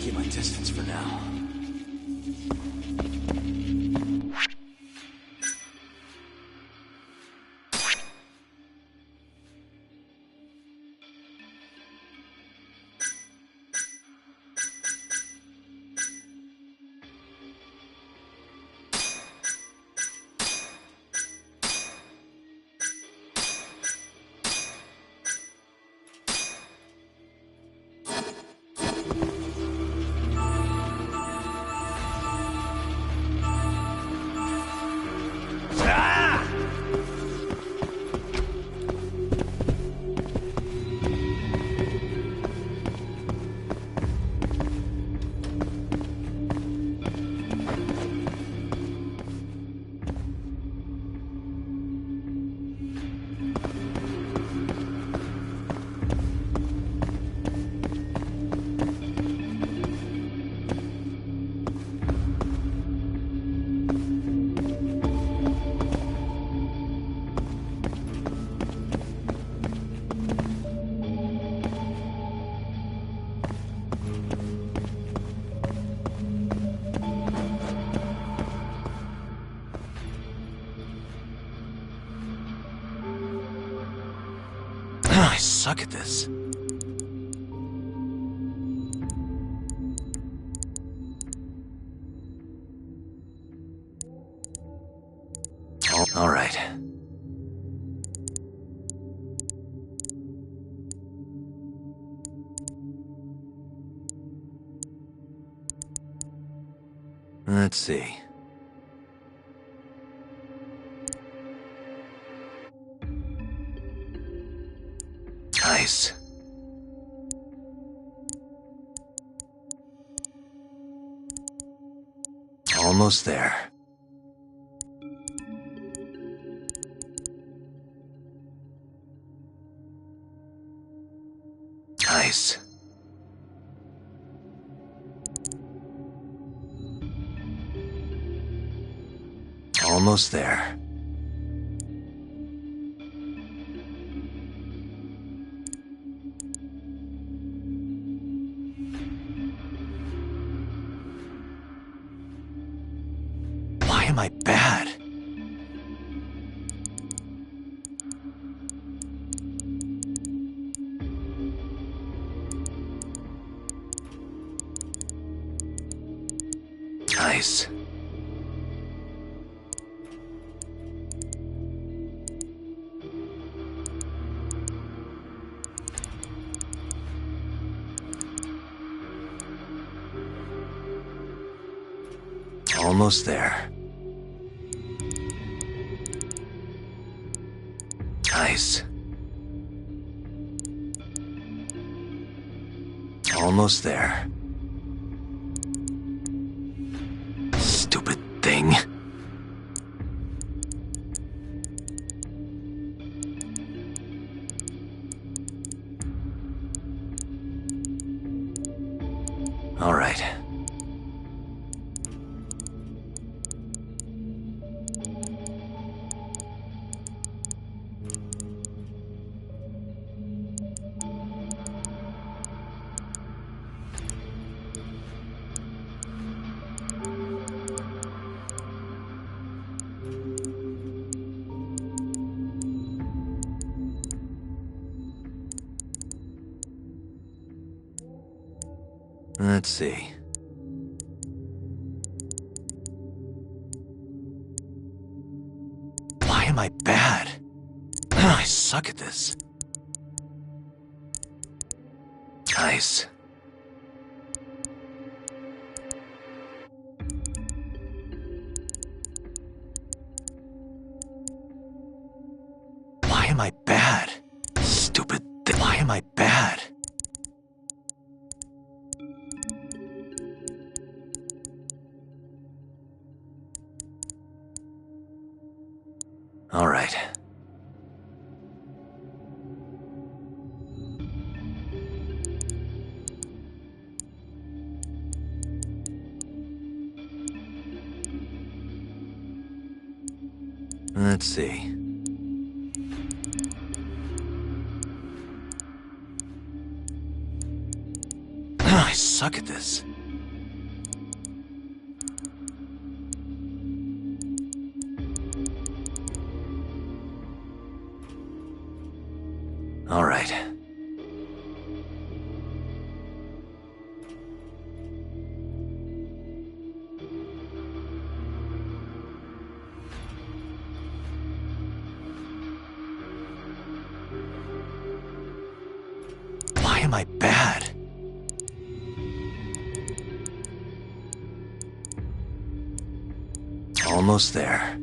Speaker 2: keep my distance for now. I suck at this. All right. Let's see. Nice. Almost there. Nice. Almost there. Why am I bad? Nice. Almost there. Nice. Almost there. Stupid thing. All right. Let's see. Why am I bad? I suck at this. Nice. Why am I bad? Stupid thing. Why am I bad? All right. Let's see. I suck at this. All right. Why am I bad? Almost there.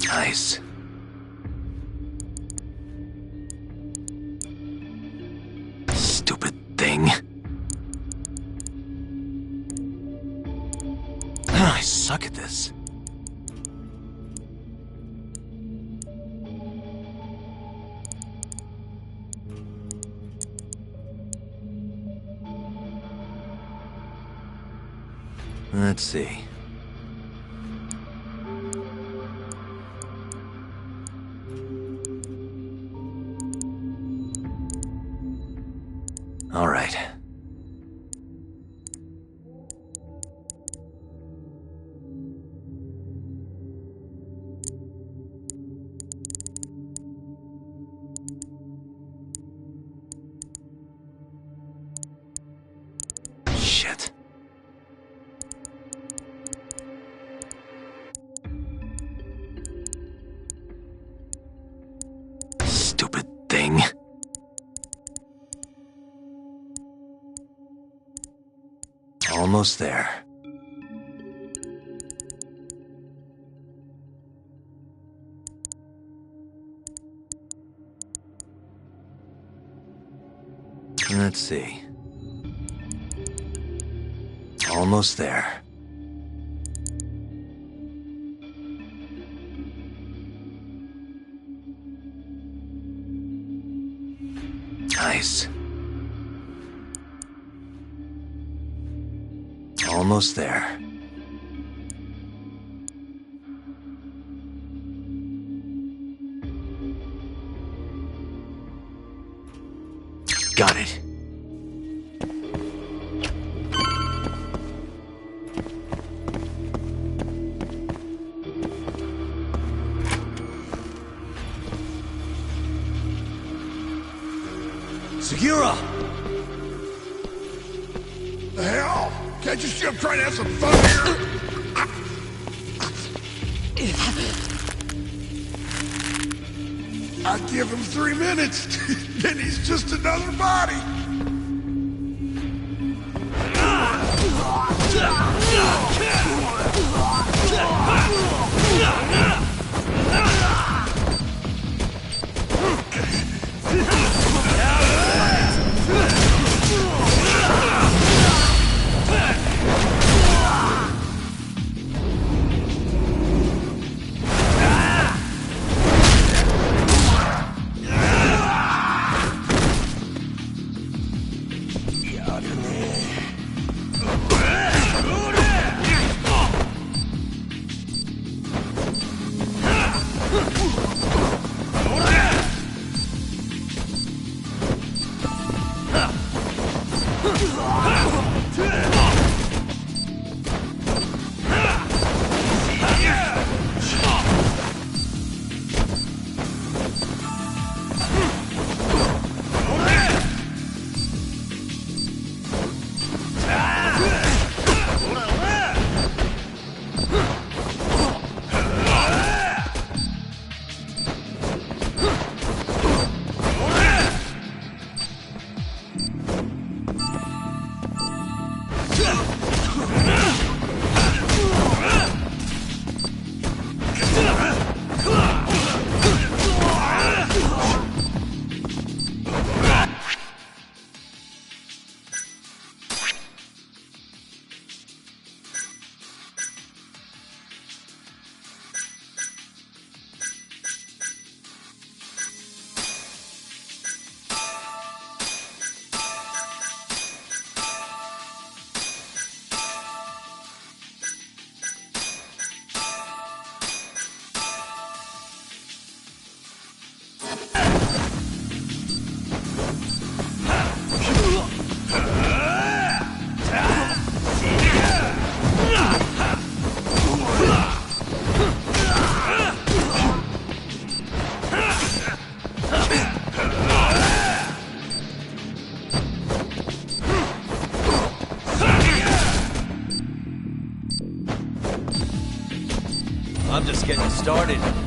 Speaker 2: Nice. Stupid thing. I suck at this. Let's see. All right. Shit. Stupid thing. Almost there. Let's see. Almost there. Nice. Almost there. Got it. Sugira!
Speaker 11: The hell? Can't you see I'm trying to have some fun here? I give him 3 minutes, then he's just another body.
Speaker 2: started.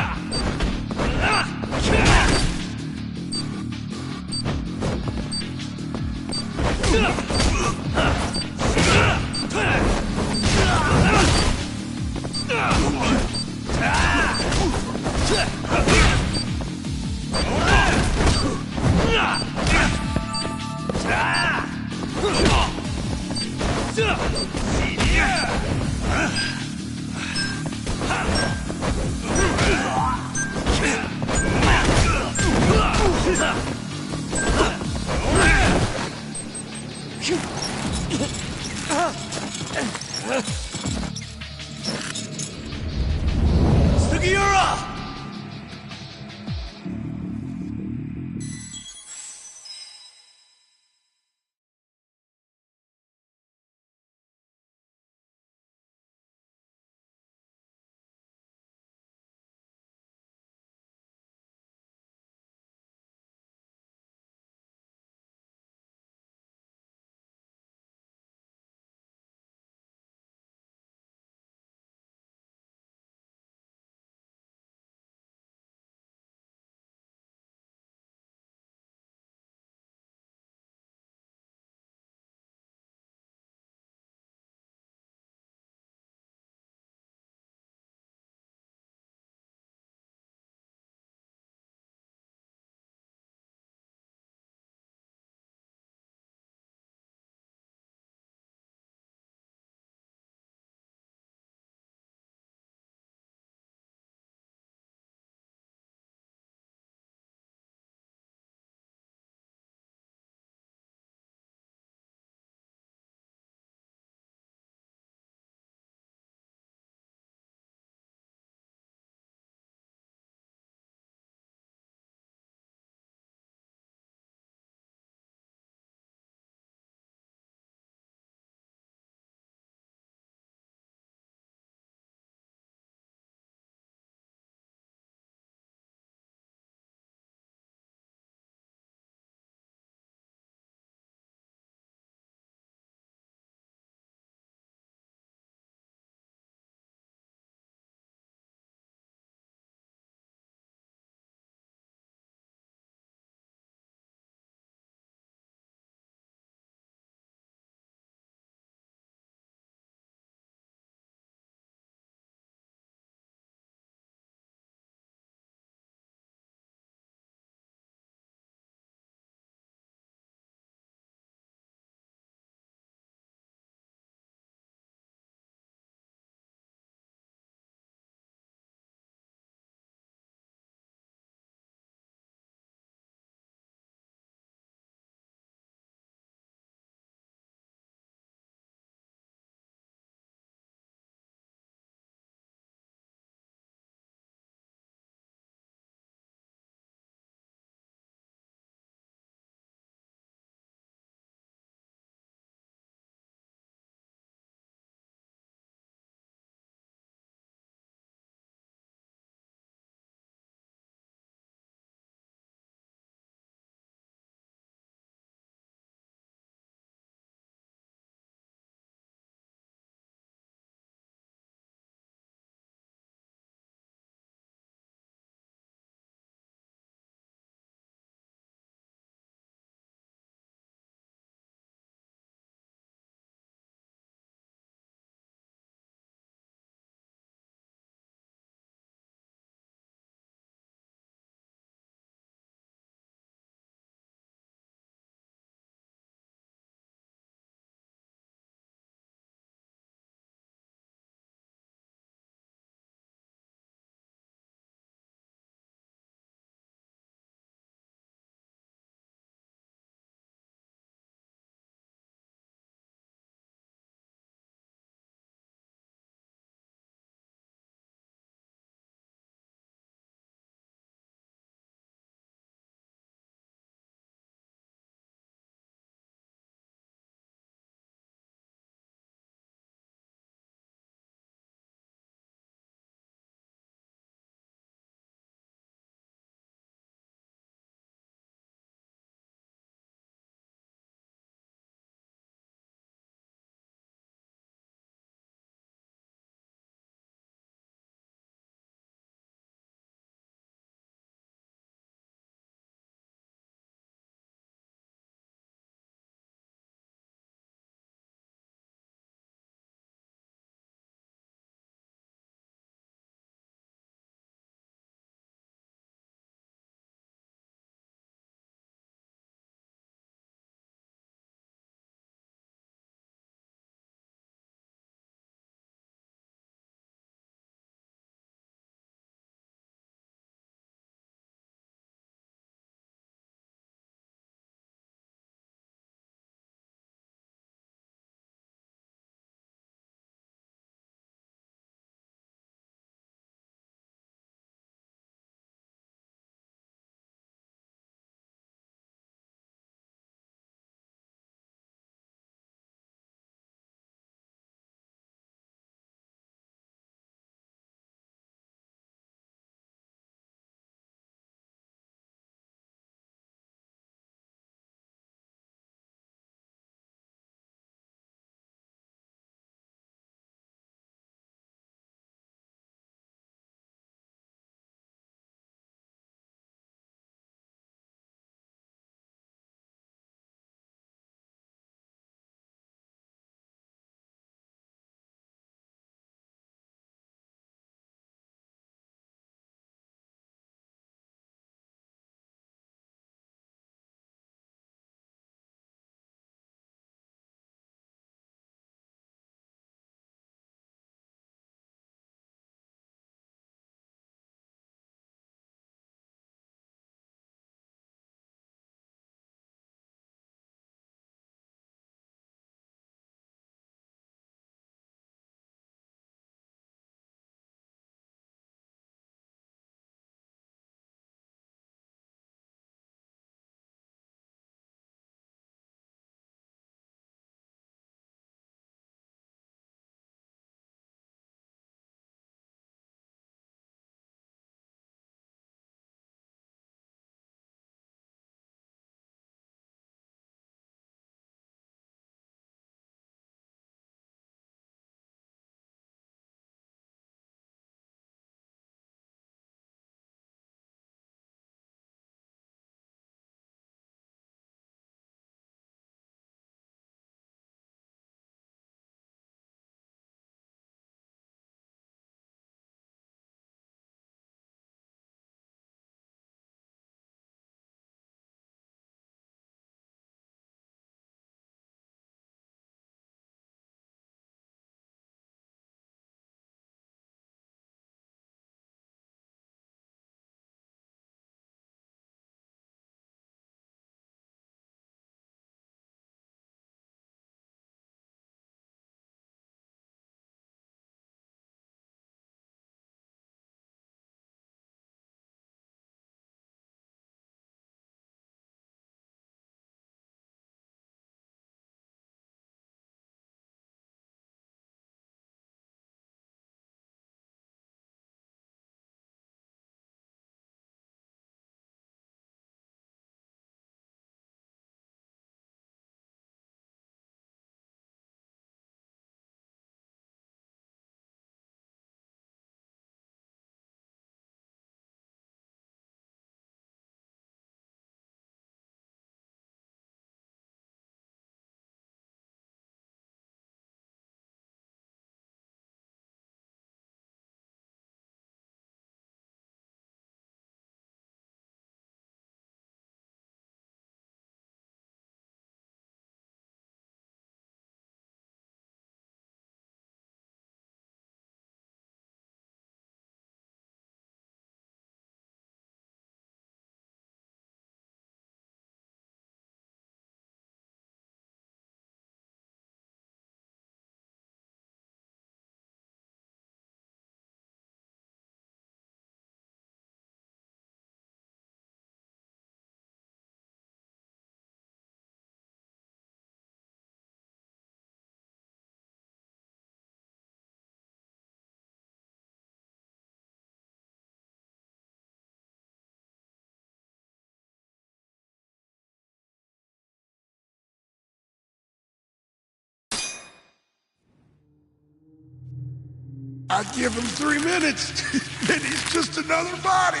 Speaker 11: I give him 3 minutes, then he's just another body.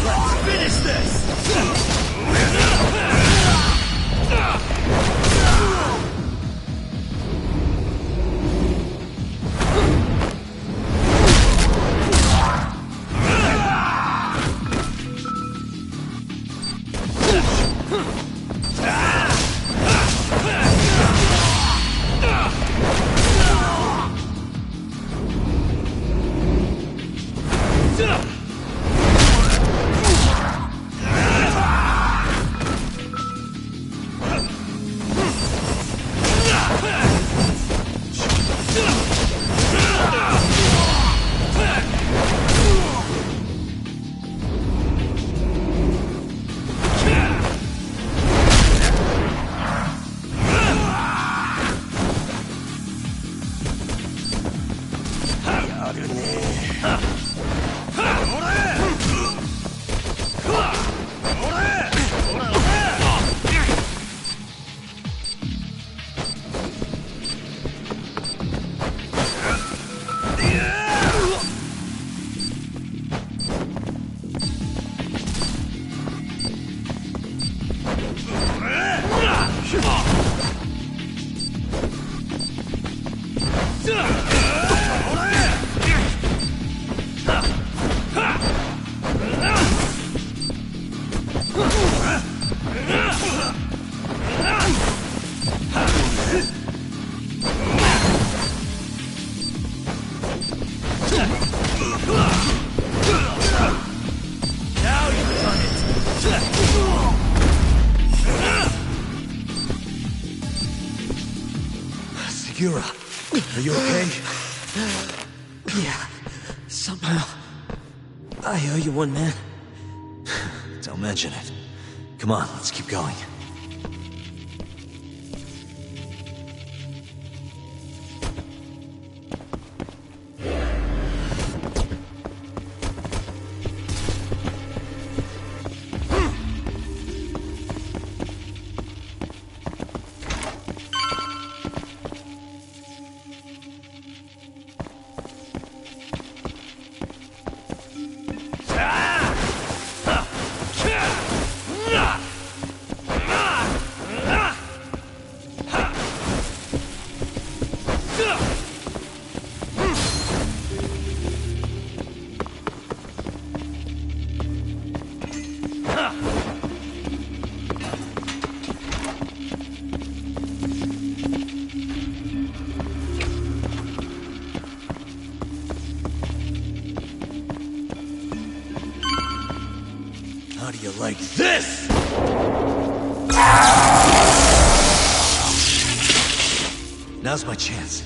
Speaker 12: Let's finish this!
Speaker 2: Sugira, are you okay?
Speaker 4: Yeah, somehow. I owe you one, man.
Speaker 2: Don't mention it. Come on, let's keep going. How do you like this? Now's my chance.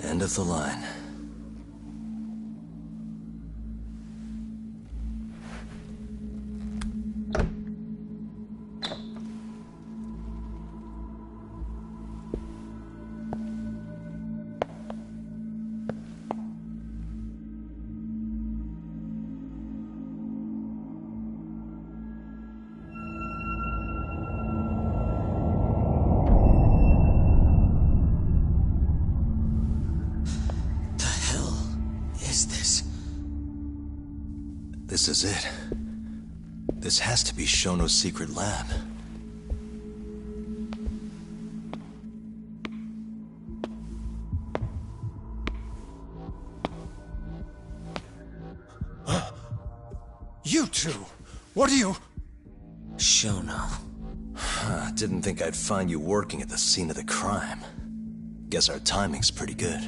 Speaker 2: End of the line. This is it. This has to be Shono's secret lab.
Speaker 8: You two! What are you...
Speaker 4: Shono.
Speaker 2: Didn't think I'd find you working at the scene of the crime. Guess our timing's pretty good.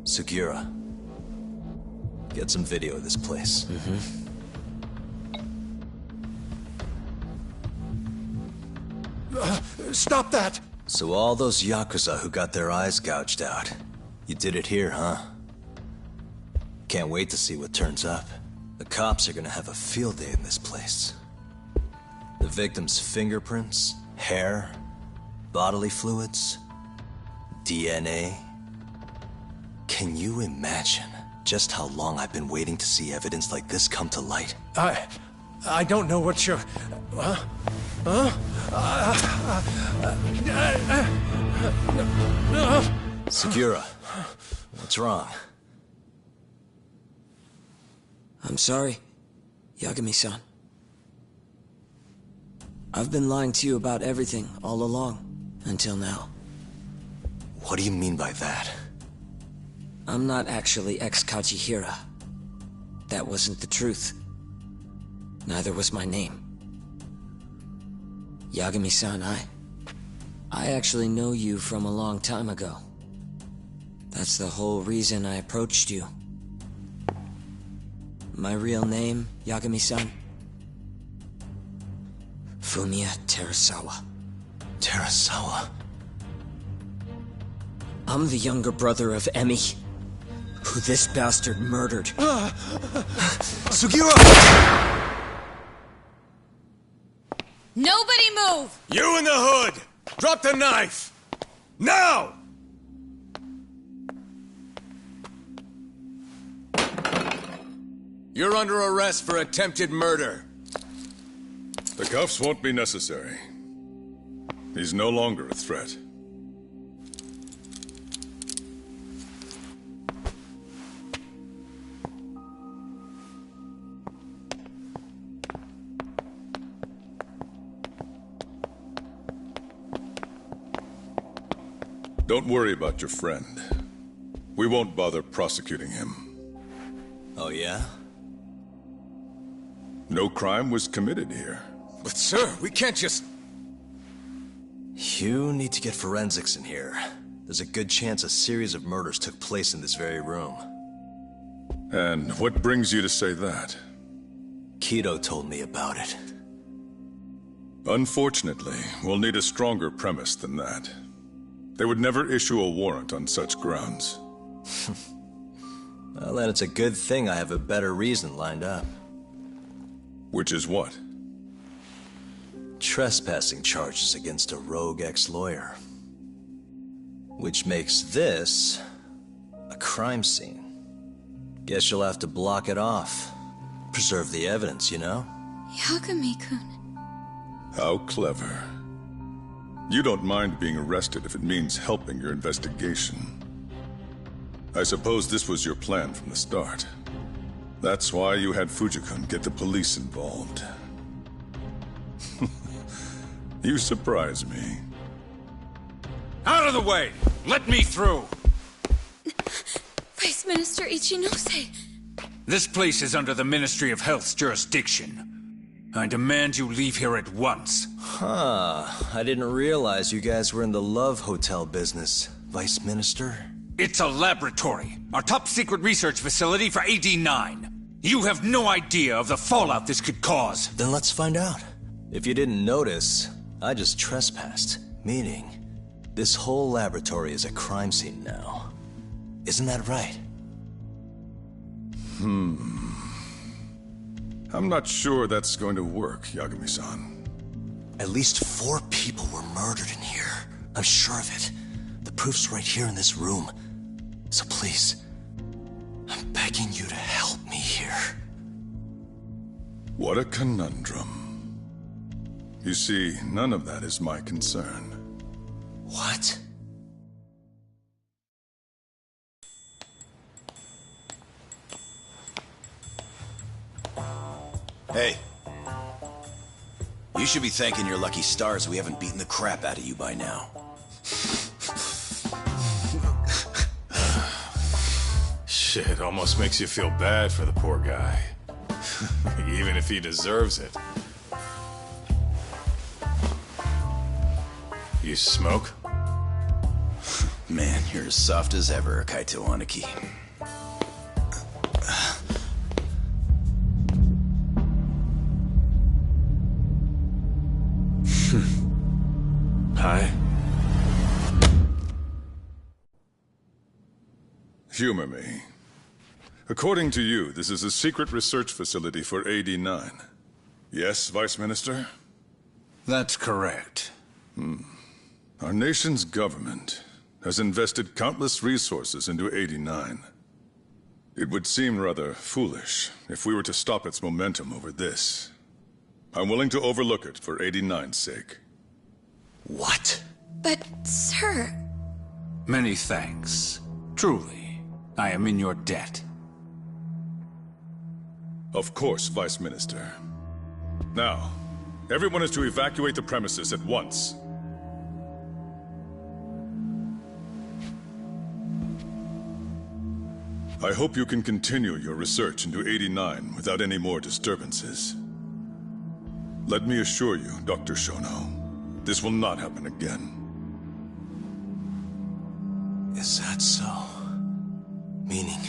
Speaker 2: Sugira. Get some video of this place.
Speaker 8: Stop that!
Speaker 2: So all those Yakuza who got their eyes gouged out, you did it here, huh? Can't wait to see what turns up. The cops are gonna have a field day in this place. The victim's fingerprints, hair, bodily fluids, DNA. Can you imagine just how long I've been waiting to see evidence like this come to light?
Speaker 8: I don't know what you're...
Speaker 2: Sugira, what's wrong?
Speaker 4: I'm sorry, Yagami-san. I've been lying to you about everything all along, until now.
Speaker 2: What do you mean by that?
Speaker 4: I'm not actually ex-Kajihira. That wasn't the truth. Neither was my name. Yagami-san, I actually know you from a long time ago. That's the whole reason I approached you. My real name, Yagami-san? Fumiya Terasawa.
Speaker 2: Terasawa?
Speaker 4: I'm the younger brother of Emi, who this bastard murdered.
Speaker 2: Sugira!
Speaker 13: Nobody move!
Speaker 1: You in the hood! Drop the knife! Now! You're under arrest for attempted murder.
Speaker 11: The cuffs won't be necessary. He's no longer a threat.
Speaker 13: Don't worry about your friend. We won't bother prosecuting him.
Speaker 2: Oh, yeah?
Speaker 13: No crime was committed here.
Speaker 5: But sir, we can't just...
Speaker 2: You need to get forensics in here. There's a good chance a series of murders took place in this very room.
Speaker 13: And what brings you to say that?
Speaker 2: Kido told me about it.
Speaker 13: Unfortunately, we'll need a stronger premise than that. They would never issue a warrant on such grounds.
Speaker 2: Well, then it's a good thing I have a better reason lined up.
Speaker 13: Which is what?
Speaker 2: Trespassing charges against a rogue ex-lawyer. Which makes this a crime scene. Guess you'll have to block it off. Preserve the evidence, you know?
Speaker 14: Yagami-kun.
Speaker 13: How clever. You don't mind being arrested if it means helping your investigation. I suppose this was your plan from the start. That's why you had Fujikun get the police involved. You surprise me.
Speaker 15: Out of the way! Let me through!
Speaker 14: Vice Minister Ichinose!
Speaker 15: This place is under the Ministry of Health's jurisdiction. I demand you leave here at once.
Speaker 2: Huh. I didn't realize you guys were in the love hotel business, Vice Minister.
Speaker 15: It's a laboratory. Our top secret research facility for AD9. You have no idea of the fallout this could cause.
Speaker 2: Then let's find out. If you didn't notice, I just trespassed. Meaning, this whole laboratory is a crime scene now. Isn't that right?
Speaker 13: I'm not sure that's going to work, Yagami-san.
Speaker 2: At least 4 people were murdered in here. I'm sure of it. The proof's right here in this room. So please, I'm begging you to help me here.
Speaker 13: What a conundrum. You see, none of that is my concern.
Speaker 2: What?
Speaker 6: Hey. You should be thanking your lucky stars we haven't beaten the crap out of you by now.
Speaker 1: Shit, almost makes you feel bad for the poor guy. Even if he deserves it. You smoke?
Speaker 6: Man, you're as soft as ever, Kaito Aniki.
Speaker 1: Hi.
Speaker 13: Humor me. According to you, this is a secret research facility for AD9. Yes, Vice Minister?
Speaker 15: That's correct.
Speaker 13: Our nation's government has invested countless resources into 89. It would seem rather foolish if we were to stop its momentum over this. I'm willing to overlook it for 89's sake.
Speaker 2: What?
Speaker 14: But, sir...
Speaker 15: Many thanks. Truly, I am in your debt.
Speaker 13: Of course, Vice Minister. Now, everyone is to evacuate the premises at once. I hope you can continue your research into 89 without any more disturbances. Let me assure you, Dr. Shono, this will not happen again.
Speaker 2: Is that so? Meaning...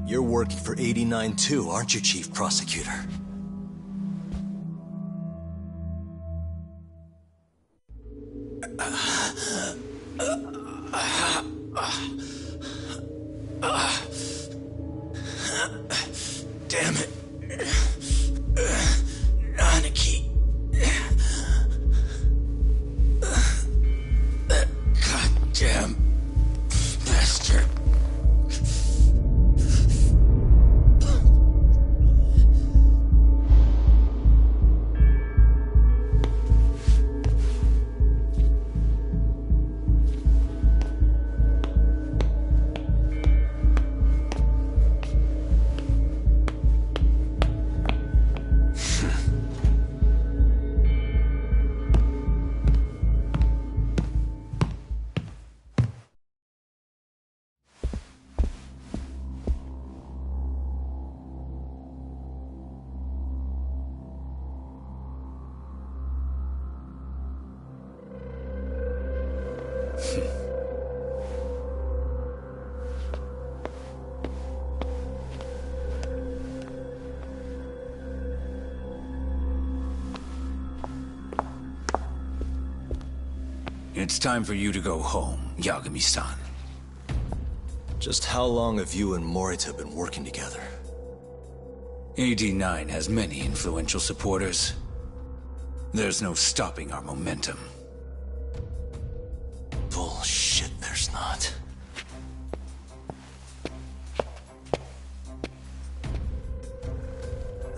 Speaker 2: you're working for 89 too, aren't you, Chief Prosecutor?
Speaker 6: Damn it. Aniki. That goddamn bastard.
Speaker 15: It's time for you to go home, Yagami-san.
Speaker 2: Just how long have you and Morita been working together?
Speaker 15: AD9 has many influential supporters. There's no stopping our momentum.
Speaker 2: Bullshit, there's not.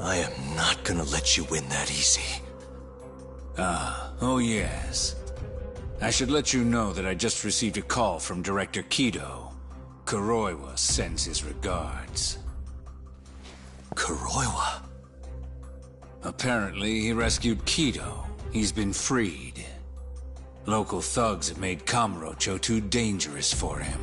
Speaker 2: I am not gonna let you win that easy.
Speaker 15: Oh yes. I should let you know that I just received a call from Director Kido. Kuroiwa sends his regards.
Speaker 2: Kuroiwa?
Speaker 15: Apparently, he rescued Kido. He's been freed. Local thugs have made Kamurocho too dangerous for him.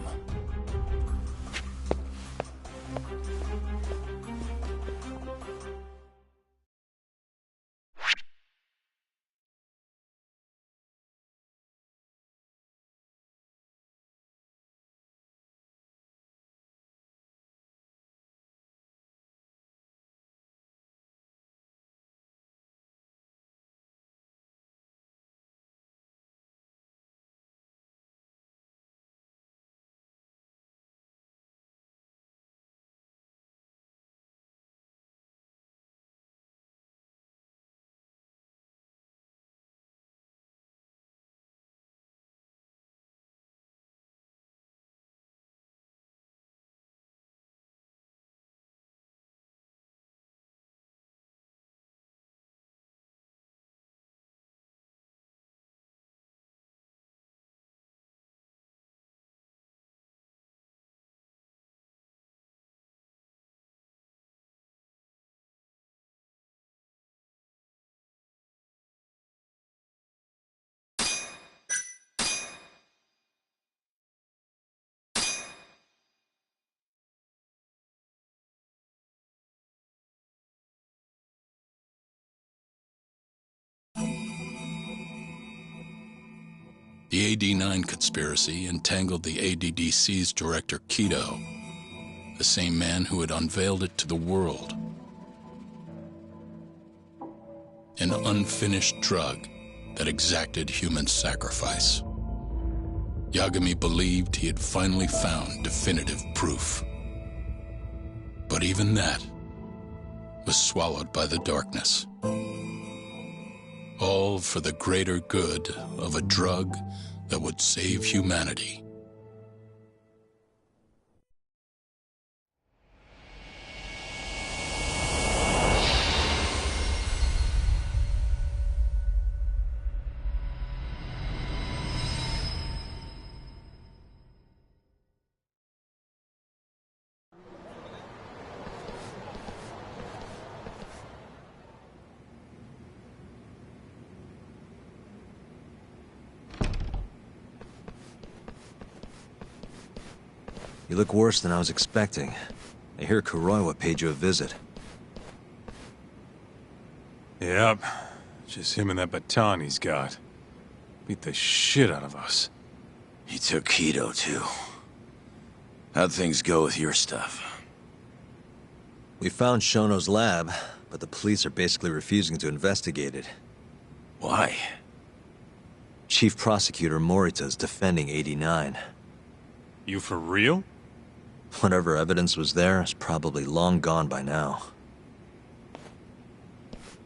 Speaker 16: The AD9 conspiracy entangled the ADDC's director Kido, the same man who had unveiled it to the world. An unfinished drug that exacted human sacrifice. Yagami believed he had finally found definitive proof. But even that was swallowed by the darkness. All for the greater good of a drug that would save humanity.
Speaker 2: You look worse than I was expecting. I hear Kuroiwa paid you a visit.
Speaker 1: Yep. Just him and that baton he's got. Beat the shit out of us.
Speaker 6: He took Kido, too. How'd things go with your stuff?
Speaker 2: We found Shono's lab, but the police are basically refusing to investigate it.
Speaker 6: Why?
Speaker 2: Chief Prosecutor Morita's defending 89.
Speaker 1: You for real?
Speaker 2: Whatever evidence was there is probably long gone by now.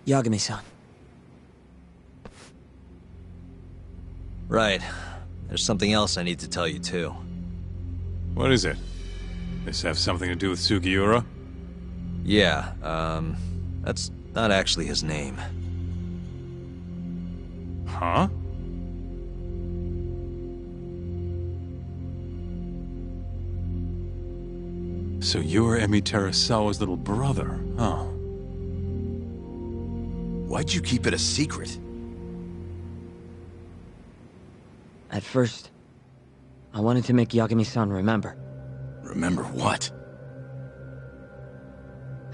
Speaker 4: Yagami-san.
Speaker 2: Right. There's something else I need to tell you, too.
Speaker 1: What is it? This have something to do with Sugiura?
Speaker 2: Yeah, that's not actually his name.
Speaker 1: Huh? So you're Emi Terasawa's little brother, huh?
Speaker 6: Why'd you keep it a secret?
Speaker 4: At first, I wanted to make Yagami-san remember.
Speaker 6: Remember what?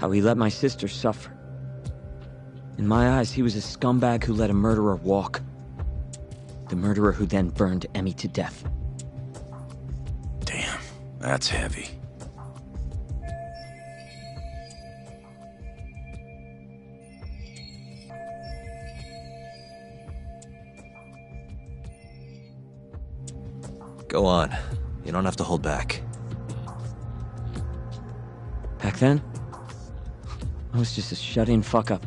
Speaker 4: How he let my sister suffer. In my eyes, he was a scumbag who let a murderer walk. The murderer who then burned Emmy to death.
Speaker 6: Damn, that's heavy.
Speaker 2: Go on. You don't have to hold back.
Speaker 4: Back then, I was just a shut-in fuck-up.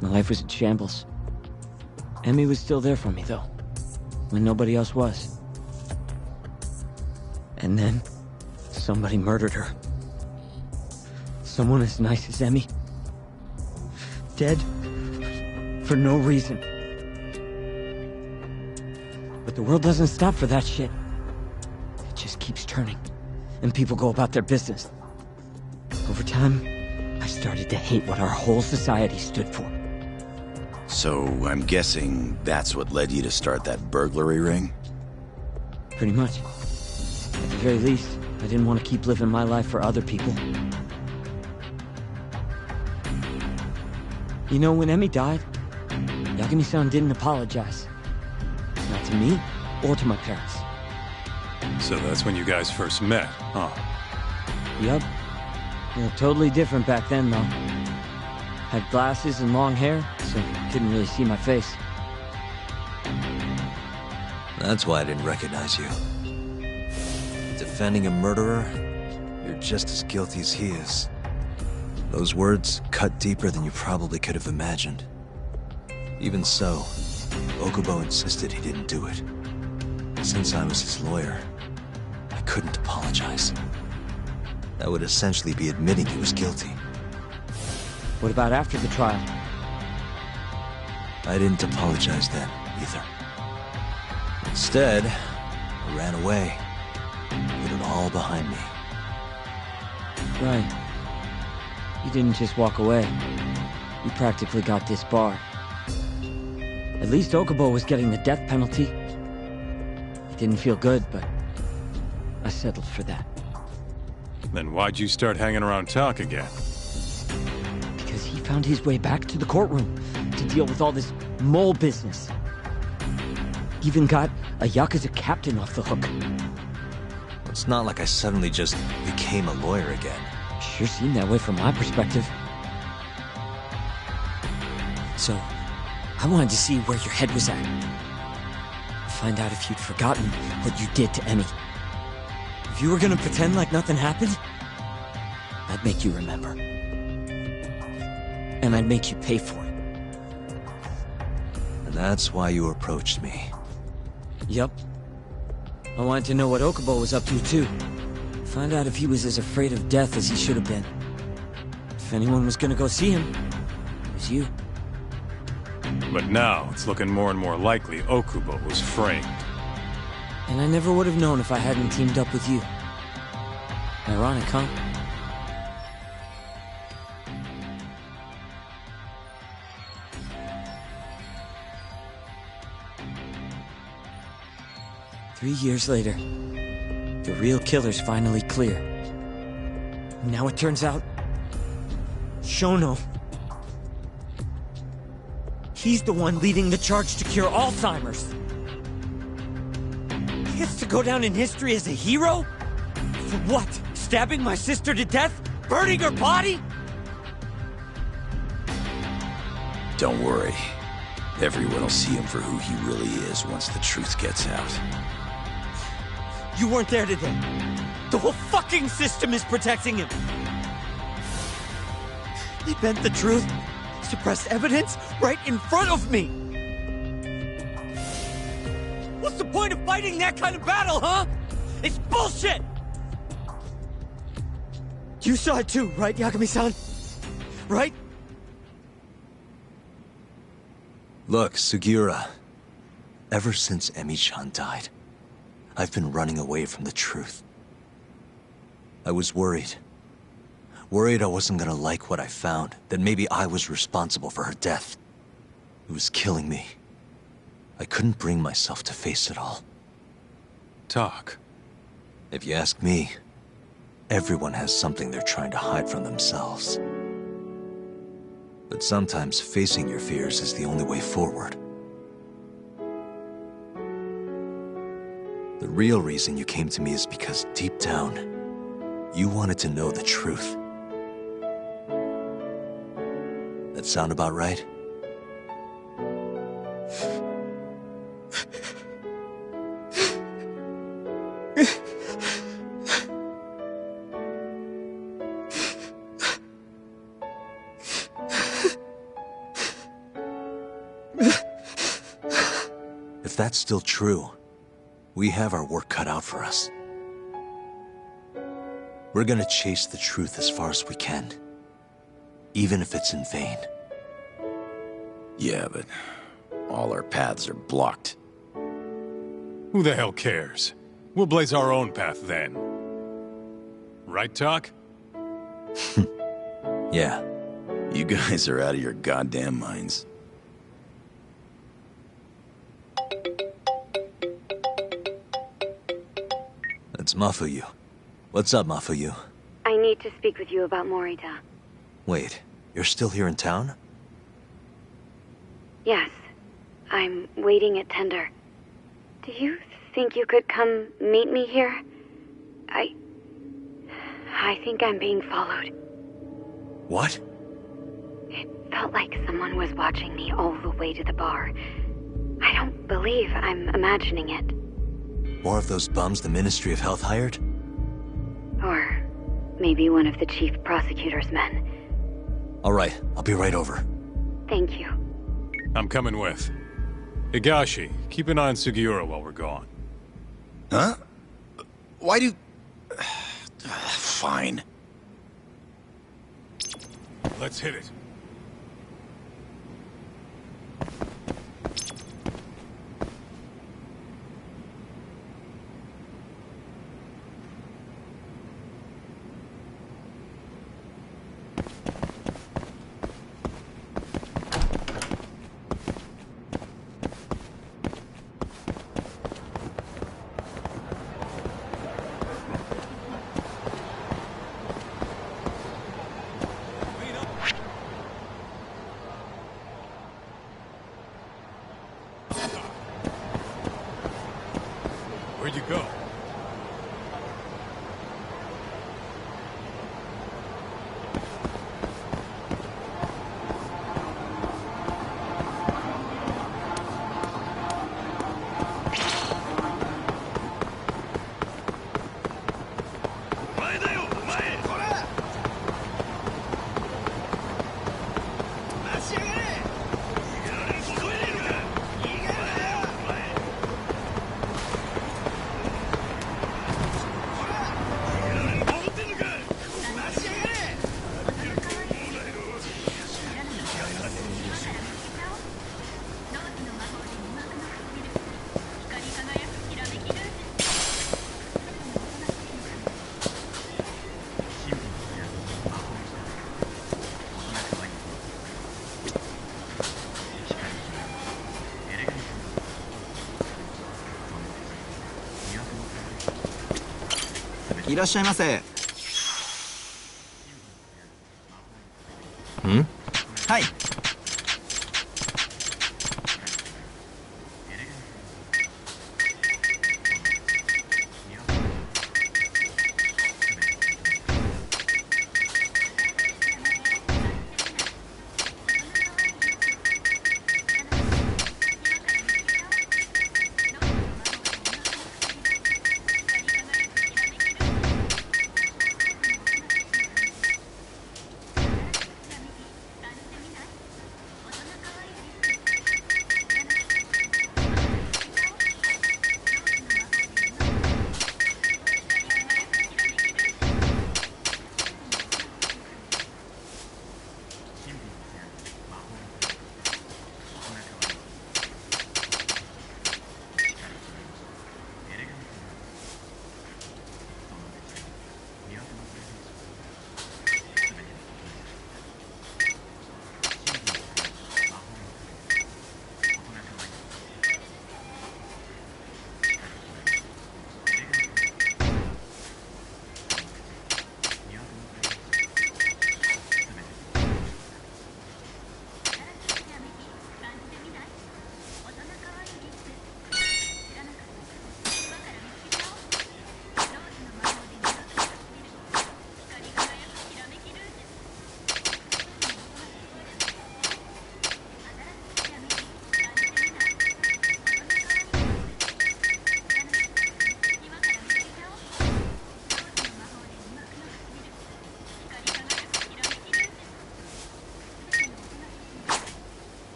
Speaker 4: My life was in shambles. Emmy was still there for me, though, when nobody else was. And then, somebody murdered her. Someone as nice as Emmy. Dead for no reason. But the world doesn't stop for that shit. It just keeps turning, and people go about their business. Over time, I started to hate what our whole society stood for.
Speaker 6: So, I'm guessing that's what led you to start that burglary ring?
Speaker 4: Pretty much. At the very least, I didn't want to keep living my life for other people. You know, when Emmy died, Yagami-san didn't apologize. Not to me, or to my parents.
Speaker 1: So that's when you guys first met, huh?
Speaker 4: Yup. We were totally different back then, though. Had glasses and long hair, so couldn't really see my face.
Speaker 2: That's why I didn't recognize you. Defending a murderer, you're just as guilty as he is. Those words cut deeper than you probably could have imagined. Even so, Okubo insisted he didn't do it. Since I was his lawyer, I couldn't apologize. That would essentially be admitting he was guilty.
Speaker 4: What about after the trial?
Speaker 2: I didn't apologize then, either. Instead, I ran away. Put it all behind me.
Speaker 4: Right. You didn't just walk away. You practically got disbarred. At least Okubo was getting the death penalty. It didn't feel good, but I settled for that.
Speaker 1: Then why'd you start hanging around talk again?
Speaker 4: Because he found his way back to the courtroom to deal with all this mole business. Even got a Yakuza captain off the hook.
Speaker 2: It's not like I suddenly just became a lawyer again.
Speaker 4: Sure seemed that way from my perspective. So, I wanted to see where your head was at. Find out if you'd forgotten what you did to Emmy. If you were gonna pretend like nothing happened, I'd make you remember. And I'd make you pay for it.
Speaker 2: And that's why you approached me.
Speaker 4: Yup. I wanted to know what Okubo was up to, too. Find out if he was as afraid of death as he should have been. If anyone was gonna go see him, it was you.
Speaker 1: But now, it's looking more and more likely Okubo was framed.
Speaker 4: And I never would have known if I hadn't teamed up with you. Ironic, huh? Three years later, the real killer's finally clear. Now it turns out, Shono, he's the one leading the charge to cure Alzheimer's. He gets to go down in history as a hero? For what? Stabbing my sister to death? Burning her body?
Speaker 6: Don't worry. Everyone will see him for who he really is once the truth gets out.
Speaker 4: You weren't there today. The whole fucking system is protecting him. They bent the truth, suppressed evidence right in front of me. What's the point of fighting that kind of battle, huh? It's bullshit! You saw it too, right, Yagami-san? Right?
Speaker 2: Look, Sugira. Ever since Emmy-chan died, I've been running away from the truth. I was worried. Worried I wasn't gonna like what I found, that maybe I was responsible for her death. It was killing me. I couldn't bring myself to face it all.
Speaker 1: Talk.
Speaker 2: If you ask me, everyone has something they're trying to hide from themselves. But sometimes facing your fears is the only way forward. The real reason you came to me is because deep down, you wanted to know the truth. That sound about right? If that's still true, we have our work cut out for us. We're gonna chase the truth as far as we can, even if it's in vain.
Speaker 6: Yeah, but all our paths are blocked.
Speaker 1: Who the hell cares? We'll blaze our own path then. Right, Talk?
Speaker 2: Yeah.
Speaker 6: You guys are out of your goddamn minds.
Speaker 2: That's Mafuyu. What's up, Mafuyu?
Speaker 17: I need to speak with you about Morita.
Speaker 2: Wait, you're still here in town?
Speaker 17: Yes. I'm waiting at Tender. Do you think you could come meet me here? I think I'm being followed.
Speaker 2: What?
Speaker 17: It felt like someone was watching me all the way to the bar. I don't believe I'm imagining it.
Speaker 2: More of those bums the Ministry of Health hired?
Speaker 17: Or maybe one of the chief prosecutor's men.
Speaker 2: All right, I'll be right over.
Speaker 17: Thank you.
Speaker 1: I'm coming with. Higashi, keep an eye on Sugiura while we're gone.
Speaker 6: Huh? Why do... Fine.
Speaker 1: Let's hit it. Where'd you go?
Speaker 18: いらっしゃいませ。はい。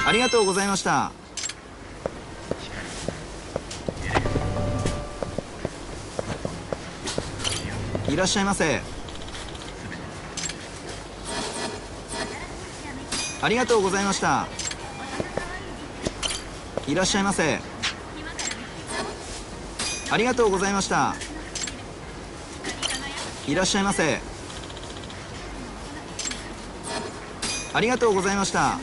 Speaker 18: ありがとうございました。いらっしゃいませ。ありがとうございました。いらっしゃいませ。ありがとうございました。いらっしゃいませ。ありがとうございました。